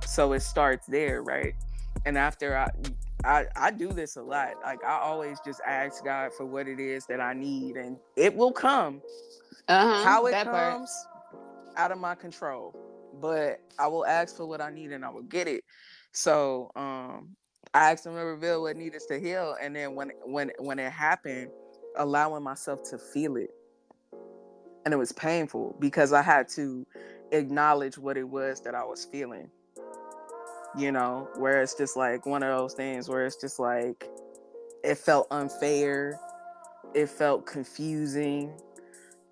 So it starts there, right? And after I do this a lot. Like, I always just ask God for what it is that I need, and it will come. How it comes, out of my control. But I will ask for what I need, and I will get it. So I asked him to reveal what needed to heal, and then when it happened, allowing myself to feel it. And it was painful because I had to acknowledge what it was that I was feeling. You know, where it's just like one of those things where it's just like, it felt unfair. It felt confusing.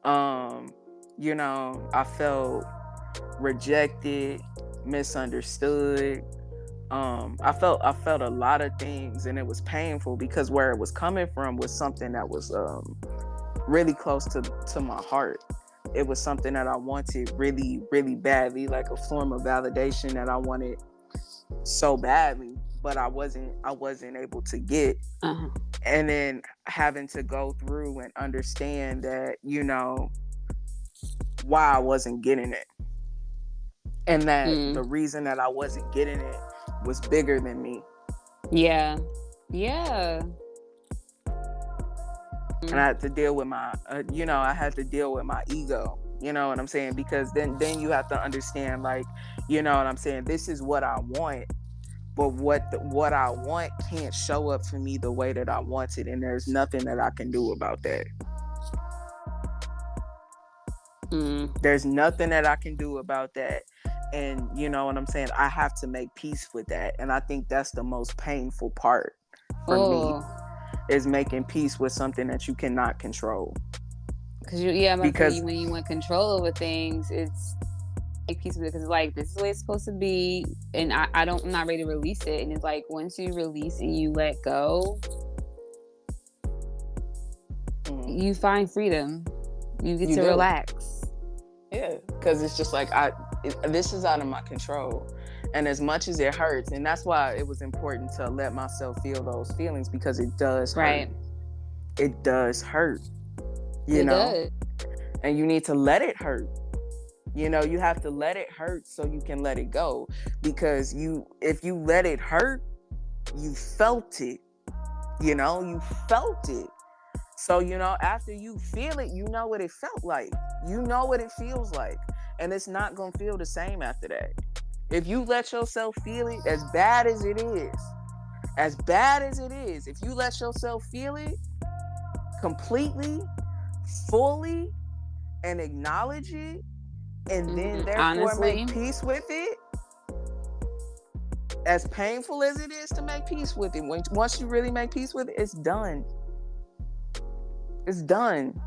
You know, I felt rejected, misunderstood. I felt a lot of things, and it was painful because where it was coming from was something that was really close to my heart. It was something that I wanted really, really badly, like a form of validation that I wanted so badly, but I wasn't able to get. And then having to go through and understand that, you know, why I wasn't getting it. And that the reason that I wasn't getting it was bigger than me. Yeah. And I had to deal with my, I had to deal with my ego. You know what I'm saying? Because then you have to understand, like, you know what I'm saying? This is what I want, but what I want can't show up for me the way that I want it, and there's nothing that I can do about that. There's nothing that I can do about that. And you know what I'm saying? I have to make peace with that. And I think that's the most painful part for me, is making peace with something that you cannot control. Because when you want control over things, it's make peace with it, because like, this is the way it's supposed to be, and I'm not ready to release it. And it's like, once you release and you let go, you find freedom. You get to relax. Yeah, because it's just like, this is out of my control. And as much as it hurts, and that's why it was important to let myself feel those feelings, because it does hurt. Right. It does hurt. You know? Does. And you need to let it hurt. You know, you have to let it hurt so you can let it go. Because if you let it hurt, you felt it. You know, you felt it. So, you know, after you feel it, you know what it felt like. You know what it feels like. And it's not going to feel the same after that. If you let yourself feel it, as bad as it is, if you let yourself feel it completely, fully, and acknowledge it, and then therefore make peace with it, as painful as it is to make peace with it, once you really make peace with it, it's done. It's done.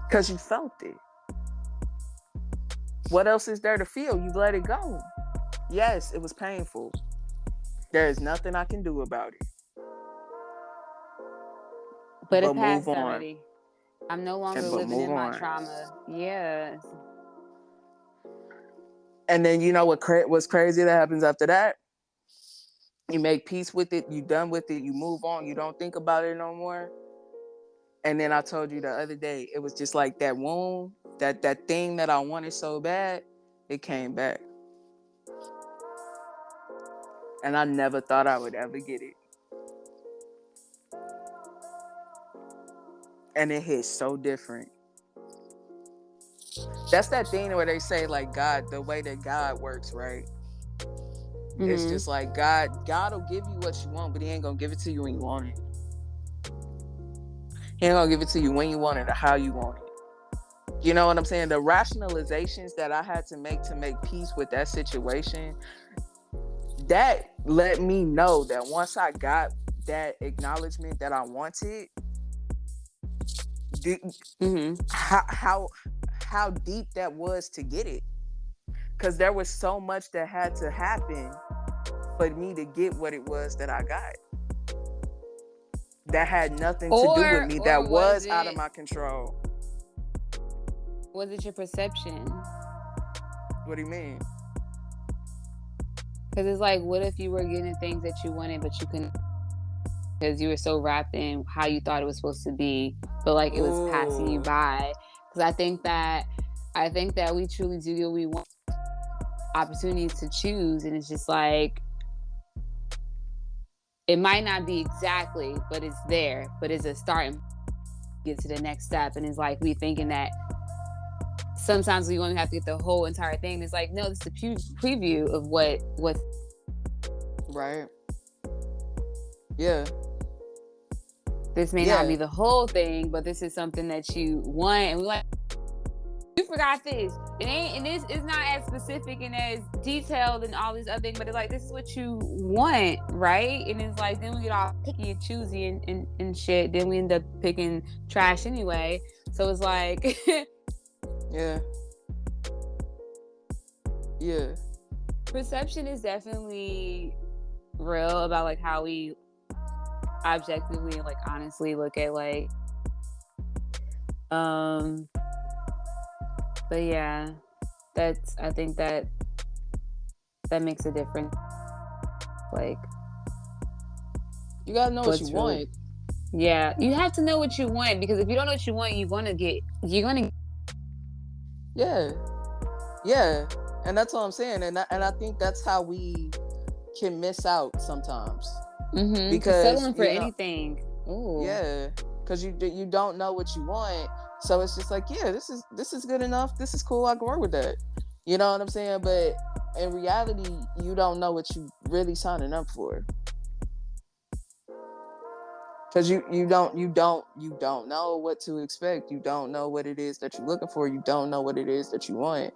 Because you felt it. What else is there to feel? You let it go. Yes, it was painful. There is nothing I can do about it. But it passed already. I'm no longer living in my trauma. Yeah. And then you know what's crazy that happens after that? You make peace with it. You done with it. You move on. You don't think about it no more. And then I told you the other day, it was just like that wound, that thing that I wanted so bad, it came back. And I never thought I would ever get it. And it hit so different. That's that thing where they say, like, God, the way that God works, right? Mm-hmm. It's just like God will give you what you want, but he ain't gonna give it to you when you want it. He ain't gonna give it to you when you want it or how you want it. You know what I'm saying? The rationalizations that I had to make peace with that situation, that let me know that once I got that acknowledgement that I wanted, how deep that was to get it. Because there was so much that had to happen for me to get what it was that I got. That had nothing to do with me. That was out of my control. Was it your perception? What do you mean? Because it's like, what if you were getting things that you wanted, but you couldn't, because you were so wrapped in how you thought it was supposed to be, but like it was passing you by. Because I think that we truly do what we want, opportunities to choose, and it's just like, it might not be exactly, but it's there. But it's a start and get to the next step. And it's like, we thinking that sometimes we only have to get the whole entire thing. It's like, no, this is a preview of what's right. Yeah. This may not be the whole thing, but this is something that you want. And we're like, you forgot this. It's not as specific and as detailed and all these other things, but it's like, this is what you want, right? And it's like, then we get all picky and choosy and shit. Then we end up picking trash anyway. So it's like, yeah. Perception is definitely real about like how we objectively, like honestly look at like, but yeah, I think that makes a difference. Like, you gotta know what you want. Yeah, you have to know what you want, because if you don't know what you want, you're gonna yeah, and that's what I'm saying, and I think that's how we can miss out sometimes. Because settling for anything. Ooh. Yeah, because you don't know what you want, so it's just like, yeah, this is good enough. This is cool. I can work with that. You know what I'm saying? But in reality, you don't know what you really signing up for. Because you don't know what to expect. You don't know what it is that you're looking for. You don't know what it is that you want.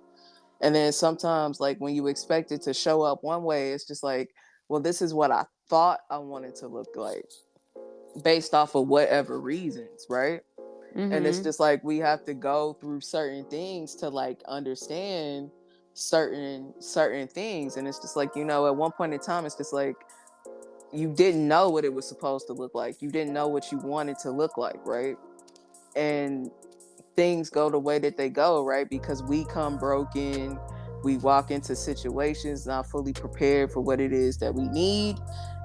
And then sometimes, like, when you expect it to show up one way, it's just like, well, this is what I thought I wanted to look like based off of whatever reasons, right? And it's just like, we have to go through certain things to like understand certain things. And it's just like, you know, at one point in time, it's just like, you didn't know what it was supposed to look like. You didn't know what you wanted to look like, right? And things go the way that they go, right? Because we come broken, we walk into situations not fully prepared for what it is that we need.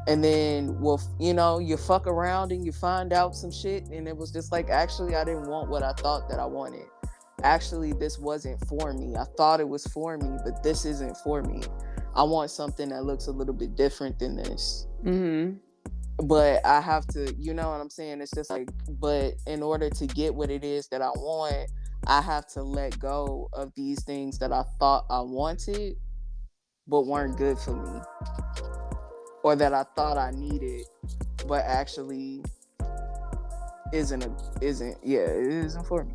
And then, well, you know, you fuck around and you find out some shit, and it was just like, actually, I didn't want what I thought that I wanted. Actually, this wasn't for me. I thought it was for me, but this isn't for me. I want something that looks a little bit different than this. But I have to, you know what I'm saying? It's just like, but in order to get what it is that I want, I have to let go of these things that I thought I wanted, but weren't good for me. Or that I thought I needed, but actually it isn't for me.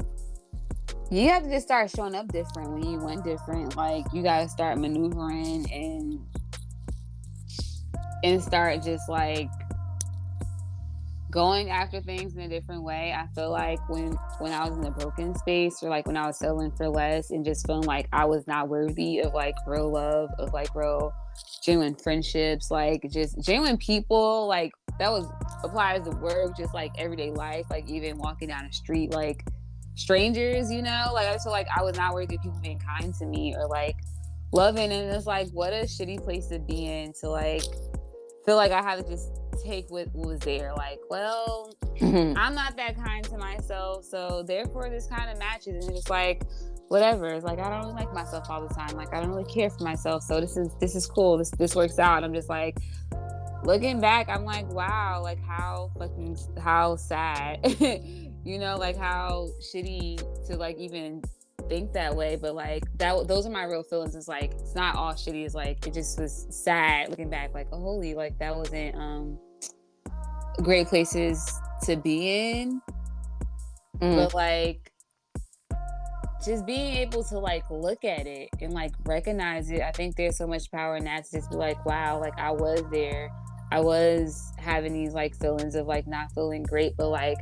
You have to just start showing up different when you went different. Like, you gotta start maneuvering and start just like going after things in a different way. I feel like when I was in a broken space, or like when I was settling for less and just feeling like I was not worthy of like real love, of like real genuine friendships, like just genuine people, like that was applies to work, just like everyday life, like even walking down the street, like strangers, you know, like I feel like I was not worthy of people being kind to me or like loving. And it's like, what a shitty place to be in, to like feel like I had to just take what was there. Like, well, I'm not that kind to myself, so therefore this kind of matches. And it's just like, whatever. It's like, I don't really like myself all the time. Like, I don't really care for myself, so this is cool. This works out. I'm just like, looking back, I'm like, wow, like how sad. You know, like how shitty to like even think that way. But like those are my real feelings. It's like, it's not all shitty. It's like, it just was sad looking back, like, oh, holy, like that wasn't great places to be in. But like just being able to like look at it and like recognize it, I think there's so much power in that, to just be like, wow, like I was there, I was having these like feelings of like not feeling great, but like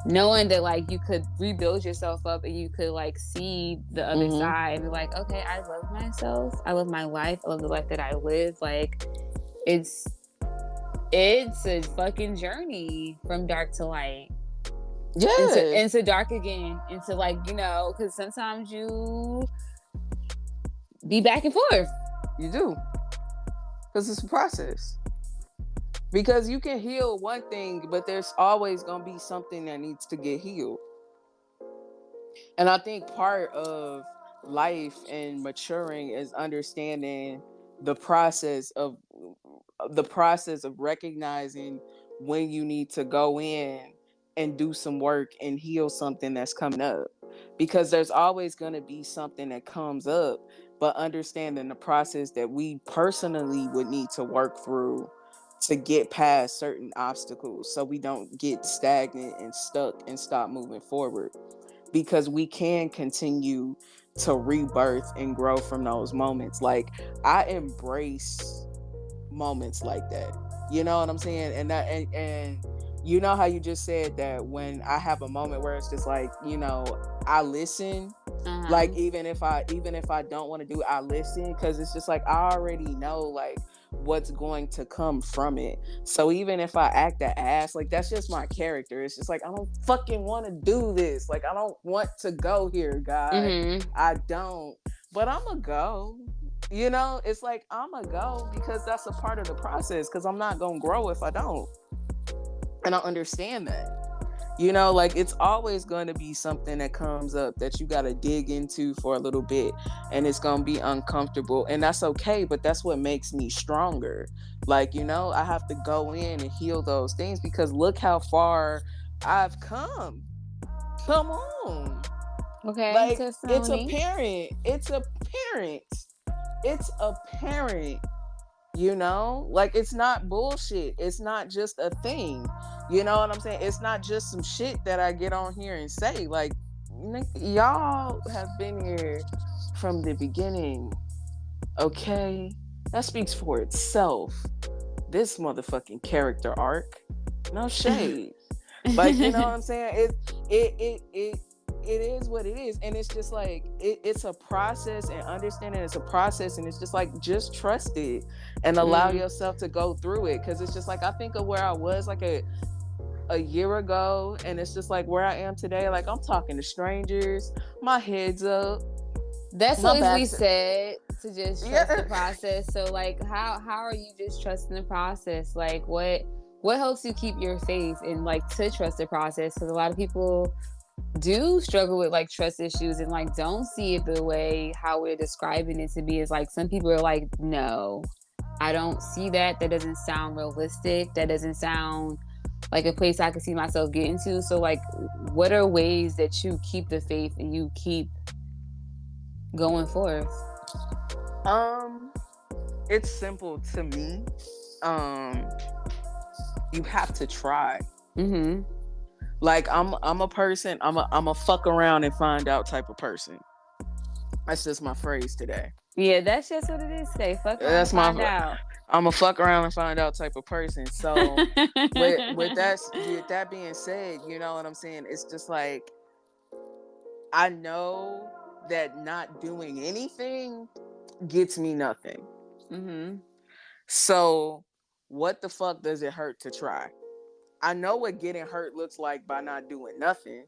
knowing that like you could rebuild yourself up and you could like see the other side and be like, okay, I love myself, I love my life, I love the life that I live. Like it's a fucking journey from dark to light. Yeah. Into dark again, into like, you know, because sometimes you be back and forth. You do. Because it's a process. Because you can heal one thing, but there's always going to be something that needs to get healed. And I think part of life and maturing is understanding the process of recognizing when you need to go in and do some work and heal something that's coming up. Because there's always going to be something that comes up, but understanding the process that we personally would need to work through to get past certain obstacles, so we don't get stagnant and stuck and stop moving forward. Because we can continue to rebirth and grow from those moments. Like, I embrace moments like that. You know what I'm saying? And you know how you just said that when I have a moment where it's just like, you know, I listen. Like even if I don't want to do it, I listen, because it's just like, I already know like what's going to come from it. So even if I act an ass, like that's just my character. It's just like, I don't fucking want to do this. Like, I don't want to go here, God. I don't. But I'ma go. You know, it's like, I'ma go because that's a part of the process, because I'm not gonna grow if I don't. And I understand that. You know, like it's always going to be something that comes up that you got to dig into for a little bit, and it's going to be uncomfortable, and that's okay, but that's what makes me stronger. Like, you know, I have to go in and heal those things because look how far I've come. Come on. Okay, Like it's testimony. apparent. It's apparent. It's apparent. You know, like it's not bullshit. It's not just a thing. You know what I'm saying? It's not just some shit that I get on here and say. Like, y'all have been here from the beginning. Okay? That speaks for itself. This motherfucking character arc. No shade. Like, you know what I'm saying? It is what it is, and it's just like it's a process, and understanding it's a process, and it's just like just trust it and allow yourself to go through it, because it's just like I think of where I was like a year ago, and it's just like where I am today. Like I'm talking to strangers, my head's up. That's my so easily back's... said, to just trust the process. So like how are you just trusting the process? Like what helps you keep your faith and like to trust the process? Because a lot of people do struggle with like trust issues and like don't see it the way how we're describing it to be. Is like some people are like, no, I don't see that. That doesn't sound realistic. That doesn't sound like a place I could see myself getting to. So like, what are ways that you keep the faith and you keep going forth? It's simple to me. You have to try. Like I'm a person, I'm a fuck around and find out type of person. That's just my phrase today. Yeah, that's just what it is today. Fuck around and find out. I'm a fuck around and find out type of person. So with that being said, you know what I'm saying? It's just like I know that not doing anything gets me nothing. So what the fuck does it hurt to try? I know what getting hurt looks like by not doing nothing.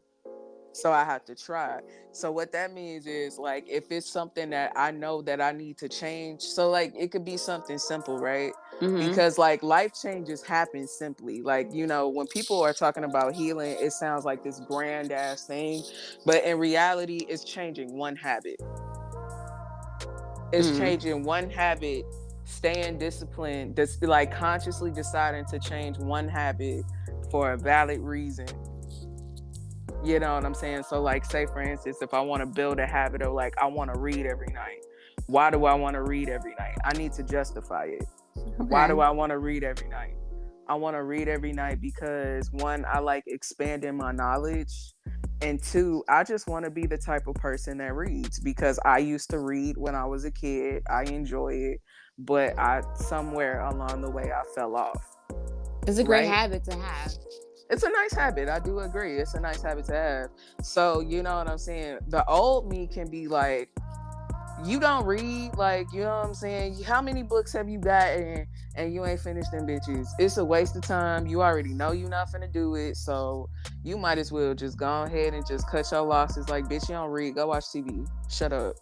So I have to try. So what that means is like if it's something that I know that I need to change, so like it could be something simple, right? Because like life changes happen simply. Like, you know, when people are talking about healing, it sounds like this grand ass thing, but in reality it's changing one habit. It's changing one habit, staying disciplined, just like consciously deciding to change one habit for a valid reason. You know what I'm saying? So like, say for instance, if I want to build a habit of like, I want to read every night. Why do I want to read every night? I need to justify it. Okay. Why do I want to read every night? I want to read every night because one, I like expanding my knowledge. And two, I just want to be the type of person that reads because I used to read when I was a kid. I enjoy it, but somewhere along the way I fell off. It's a great habit to have. It's a nice habit. I do agree. It's a nice habit to have. So, you know what I'm saying? The old me can be like, you don't read, like, you know what I'm saying? How many books have you gotten and you ain't finished them bitches? It's a waste of time. You already know you're not finna do it. So you might as well just go ahead and just cut your losses. Like, bitch, you don't read. Go watch TV. Shut up.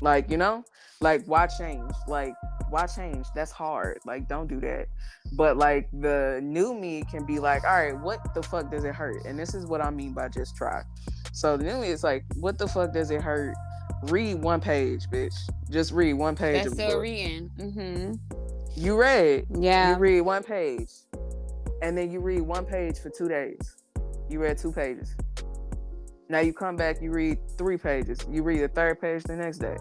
Like, you know? Like, why change? Like, why change? That's hard. Like, don't do that. But like the new me can be like, all right, what the fuck does it hurt? And this is what I mean by just try. So the new me is like, what the fuck does it hurt? Read one page, bitch. Just read one page. That's still reading. You read. Yeah. You read one page. And then you read one page for 2 days. You read 2 pages. Now you come back, you read 3 pages. You read a 3rd page the next day.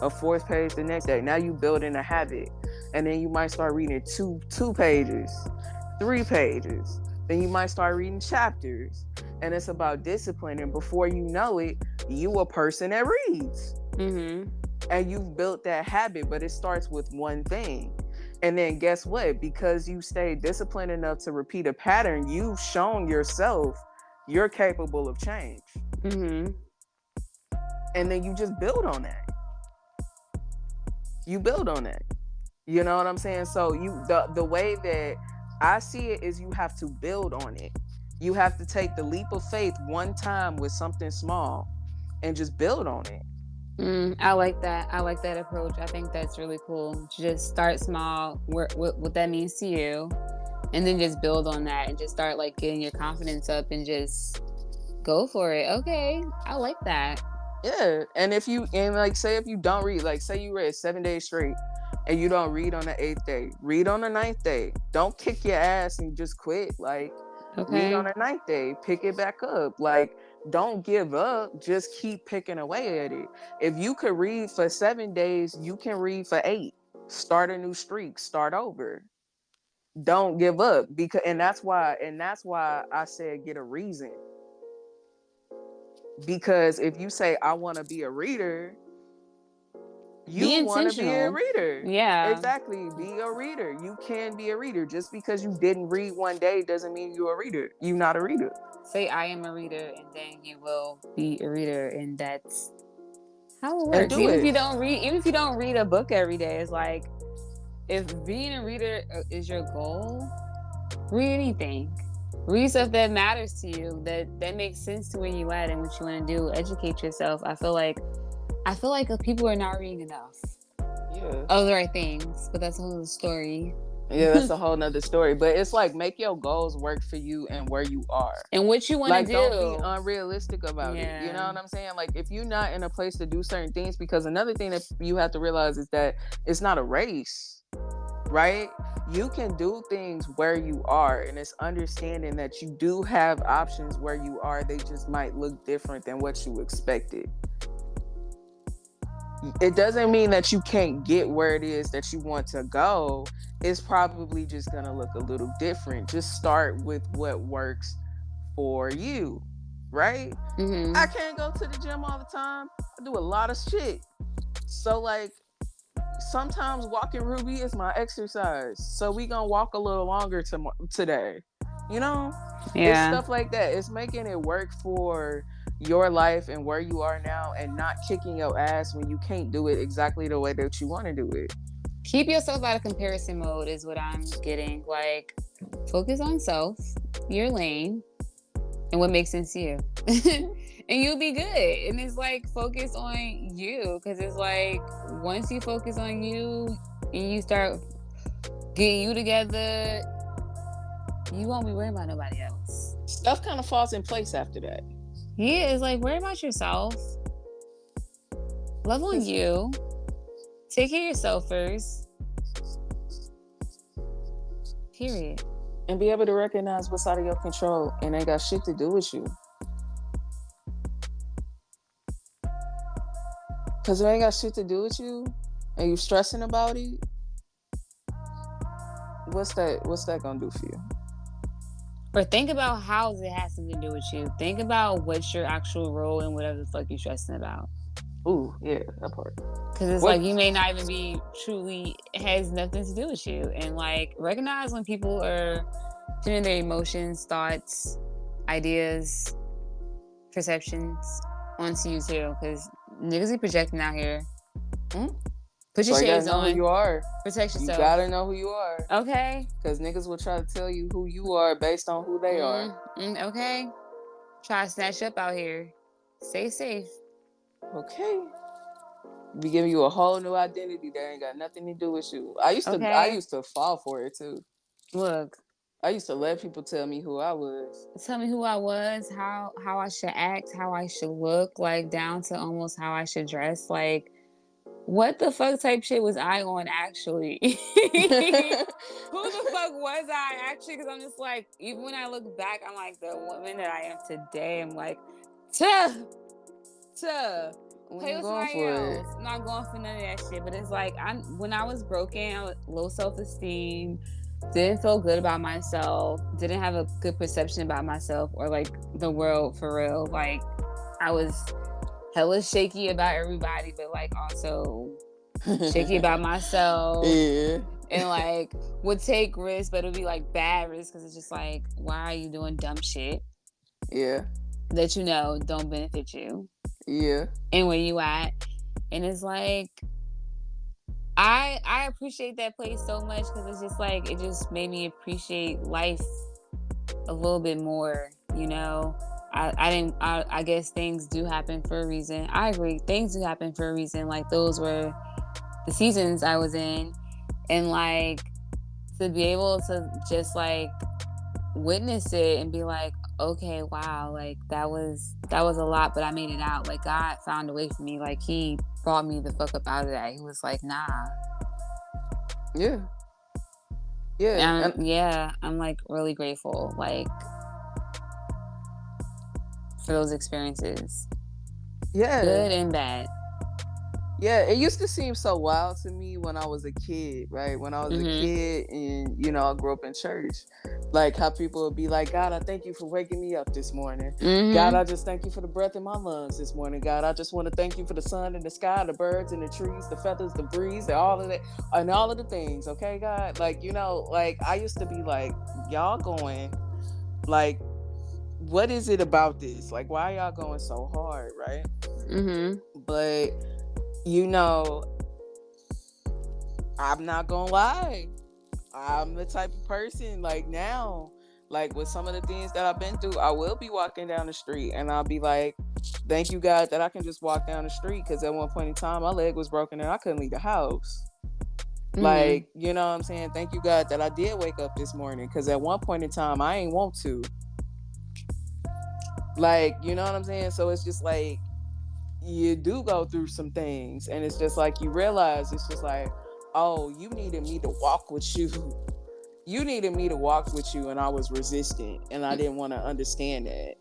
A 4th page the next day. Now you build in a habit. And then you might start reading two pages, 3 pages. Then you might start reading chapters. And it's about discipline. And before you know it, you a person that reads. And you've built that habit, but it starts with one thing. And then guess what? Because you stay disciplined enough to repeat a pattern, you've shown yourself you're capable of change. And then you just build on that. You build on that. You know what I'm saying? So the way that I see it is you have to build on it. You have to take the leap of faith one time with something small and just build on it. I like that. I like that approach. I think that's really cool. Just start small, what that means to you, And then just build on that and just start like getting your confidence up and just go for it. Okay, I like that. Yeah, and if you say if you don't read, like say you read 7 days straight, and you don't read on the 8th day, read on the 9th day. Don't kick your ass and just quit. Like, read on the 9th day, pick it back up. Like, don't give up. Just keep picking away at it. If you could read for 7 days, you can read for 8. Start a new streak. Start over. Don't give up, and that's why I said get a reason. Because if you say I want to be a reader, you want to be a reader. Yeah, exactly. Be a reader. You can be a reader. Just because you didn't read one day doesn't mean you're a reader. You're not a reader. Say I am a reader, and then you will be a reader, and that's how it works. Even if you don't read a book every day, it's like, if being a reader is your goal, read anything. Read stuff that matters to you, that makes sense to where you at and what you want to do. Educate yourself. I feel like people are not reading enough. Yeah. Of the right things, but that's a whole other story. Yeah, that's a whole nother story. But it's like, make your goals work for you and where you are. And what you want to do. Don't be unrealistic about it. You know what I'm saying? Like, if you're not in a place to do certain things, because another thing that you have to realize is that it's not a race, right? You can do things where you are, and it's understanding that you do have options where you are. They just might look different than what you expected. It doesn't mean that you can't get where it is that you want to go. It's probably just going to look a little different. Just start with what works for you, right? Mm-hmm. I can't go to the gym all the time. I do a lot of shit. So, like, sometimes walking Ruby is my exercise. So we going to walk a little longer today. You know? Yeah. It's stuff like that. It's making it work for your life and where you are now, and not kicking your ass when you can't do it exactly the way that you want to do it. Keep yourself out of comparison mode is what I'm getting. Like, focus on self, your lane, and what makes sense to you. And you'll be good. And it's like, focus on you, because it's like, once you focus on you and you start getting you together, you won't be worrying about nobody else. Stuff kind of falls in place after that. Yeah, it's like, worry about yourself. Love on you. Take care of yourself first. Period. And be able to recognize what's out of your control and ain't got shit to do with you. Because it ain't got shit to do with you and you stressing about it, what's that gonna do for you? Or think about how it has something to do with you. Think about what's your actual role in whatever the fuck you're stressing about. Ooh, yeah, that part. Because it's like, you may not even be truly, it has nothing to do with you. And like, recognize when people are putting their emotions, thoughts, ideas, perceptions onto you too. Because niggas be projecting out here. Put your shades on. Who you are. Protect yourself. You gotta know who you are. Okay. Because niggas will try to tell you who you are based on who they are. Okay. Try to snatch up out here. Stay safe. Okay. Be giving you a whole new identity that ain't got nothing to do with you. I used to fall for it too. Look. I used to let people tell me who I was. Tell me who I was, how I should act, how I should look, like down to almost how I should dress. Like, what the fuck type shit was I on actually? Who the fuck was I actually? Because I'm just like, even when I look back, I'm like, the woman that I am today, I'm like, play with somebody else. I'm not going for none of that shit. But it's like, when I was broken, I was low self-esteem, didn't feel good about myself, didn't have a good perception about myself or like the world for real. Like, I was hella shaky about everybody, but like also shaky about myself. Yeah. And like, would take risks, but it would be like bad risks, because it's just like, why are you doing dumb shit? Yeah. That you know don't benefit you. Yeah. And where you at. And it's like, I appreciate that place so much, because it's just like, it just made me appreciate life a little bit more, you know? I guess things do happen for a reason. I agree. Things do happen for a reason. Like, those were the seasons I was in. And like, to be able to just like witness it and be like, okay, wow, like that was a lot, but I made it out. Like God found a way for me. Like He brought me the fuck up out of that. He was like, nah. Yeah. Yeah. I'm like really grateful, like, for those experiences. Yeah. Good and bad. Yeah, it used to seem so wild to me when I was a kid, right? When I was a kid and, you know, I grew up in church. Like how people would be like, God, I thank you for waking me up this morning. God, I just thank you for the breath in my lungs this morning. God, I just want to thank you for the sun and the sky, the birds and the trees, the feathers, the breeze, and all of that, and all of the things, okay, God? Like, you know, like I used to be like, y'all going, like, what is it about this? Like, why y'all going so hard, right? But you know, I'm not gonna lie. I'm the type of person, like now, like with some of the things that I've been through, I will be walking down the street and I'll be like, thank you, God, that I can just walk down the street. Because at one point in time, my leg was broken and I couldn't leave the house. Like, you know what I'm saying? Thank you, God, that I did wake up this morning. Because at one point in time, I ain't want to. Like, you know what I'm saying? So it's just like, you do go through some things and it's just like you realize it's just like, oh, you needed me to walk with you and I was resistant and I didn't want to understand that.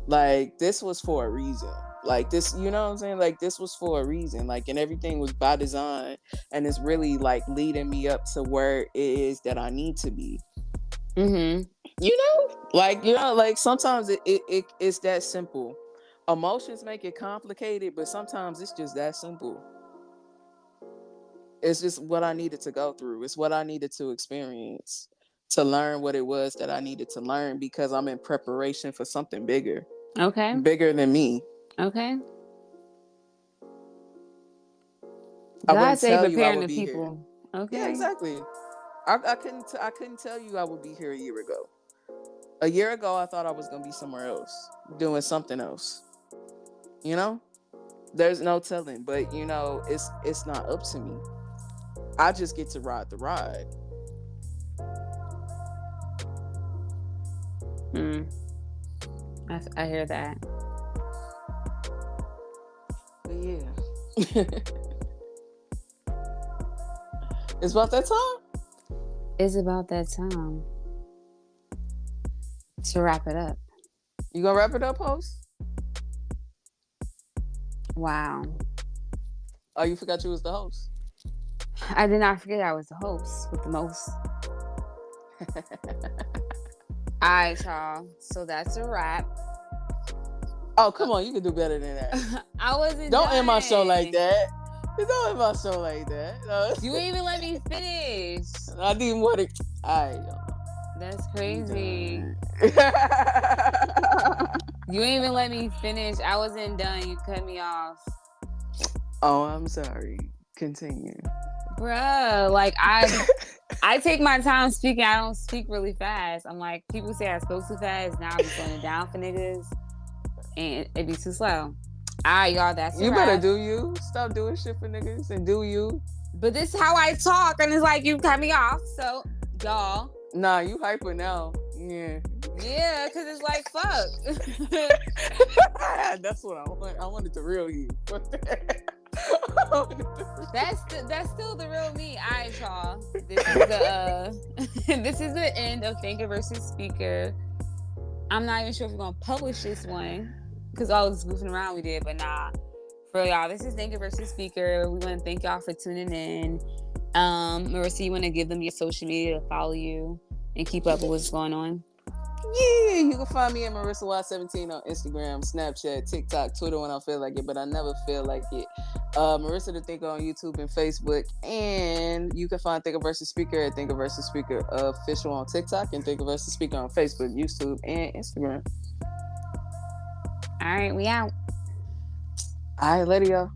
Like this was for a reason. Like this, you know what I'm saying? Like this was for a reason. Like, and everything was by design and it's really like leading me up to where it is that I need to be. You know, like sometimes it's that simple. Emotions make it complicated, but sometimes it's just that simple. It's just what I needed to go through. It's what I needed to experience to learn what it was that I needed to learn because I'm in preparation for something bigger. Okay. Bigger than me. Okay. I wouldn't tell you I preparing would the be people. here. Okay. Yeah, exactly. I couldn't tell you I would be here a year ago. A year ago, I thought I was going to be somewhere else, doing something else. You know? There's no telling, but you know, it's not up to me. I just get to ride the ride. I hear that. But yeah. It's about that time. It's about that time to wrap it up. You gonna wrap it up, host? Wow. Oh, you forgot you was the host? I did not forget I was the host with the most. All right, y'all. So that's a wrap. Oh, come on. You can do better than that. I wasn't Don't done. end my show like that. Don't end my show like that. No. You didn't even let me finish. I didn't want to. All right, y'all. That's crazy. You ain't even let me finish. I wasn't done. You cut me off. Oh, I'm sorry. Continue. Bruh, like I take my time speaking. I don't speak really fast. I'm like, people say I spoke too fast. Now I'm slowing it down for niggas. And it be too slow. All right, y'all, that's you better do you. Stop doing shit for niggas and do you. But this is how I talk, and it's like you cut me off. So, y'all. Nah, you hyper now. Yeah. Yeah, because it's like, fuck. That's what I want. I wanted the real you. That's still the real me. All right, y'all. This is the end of Thinker versus Speaker. I'm not even sure if we're gonna publish this one because all this goofing around we did, but nah. For y'all, this is Thinker versus Speaker. We want to thank y'all for tuning in. Marissa, you want to give them your social media to follow you and keep up with what's going on? Yeah, you can find me at Marissa Y17 on Instagram, Snapchat, TikTok, Twitter when I feel like it, but I never feel like it. Marissa the Thinker on YouTube and Facebook, and you can find Thinker versus Speaker at Thinker versus Speaker official on TikTok and Thinker versus Speaker on Facebook, YouTube, and Instagram. All right, we out. All right, later, y'all.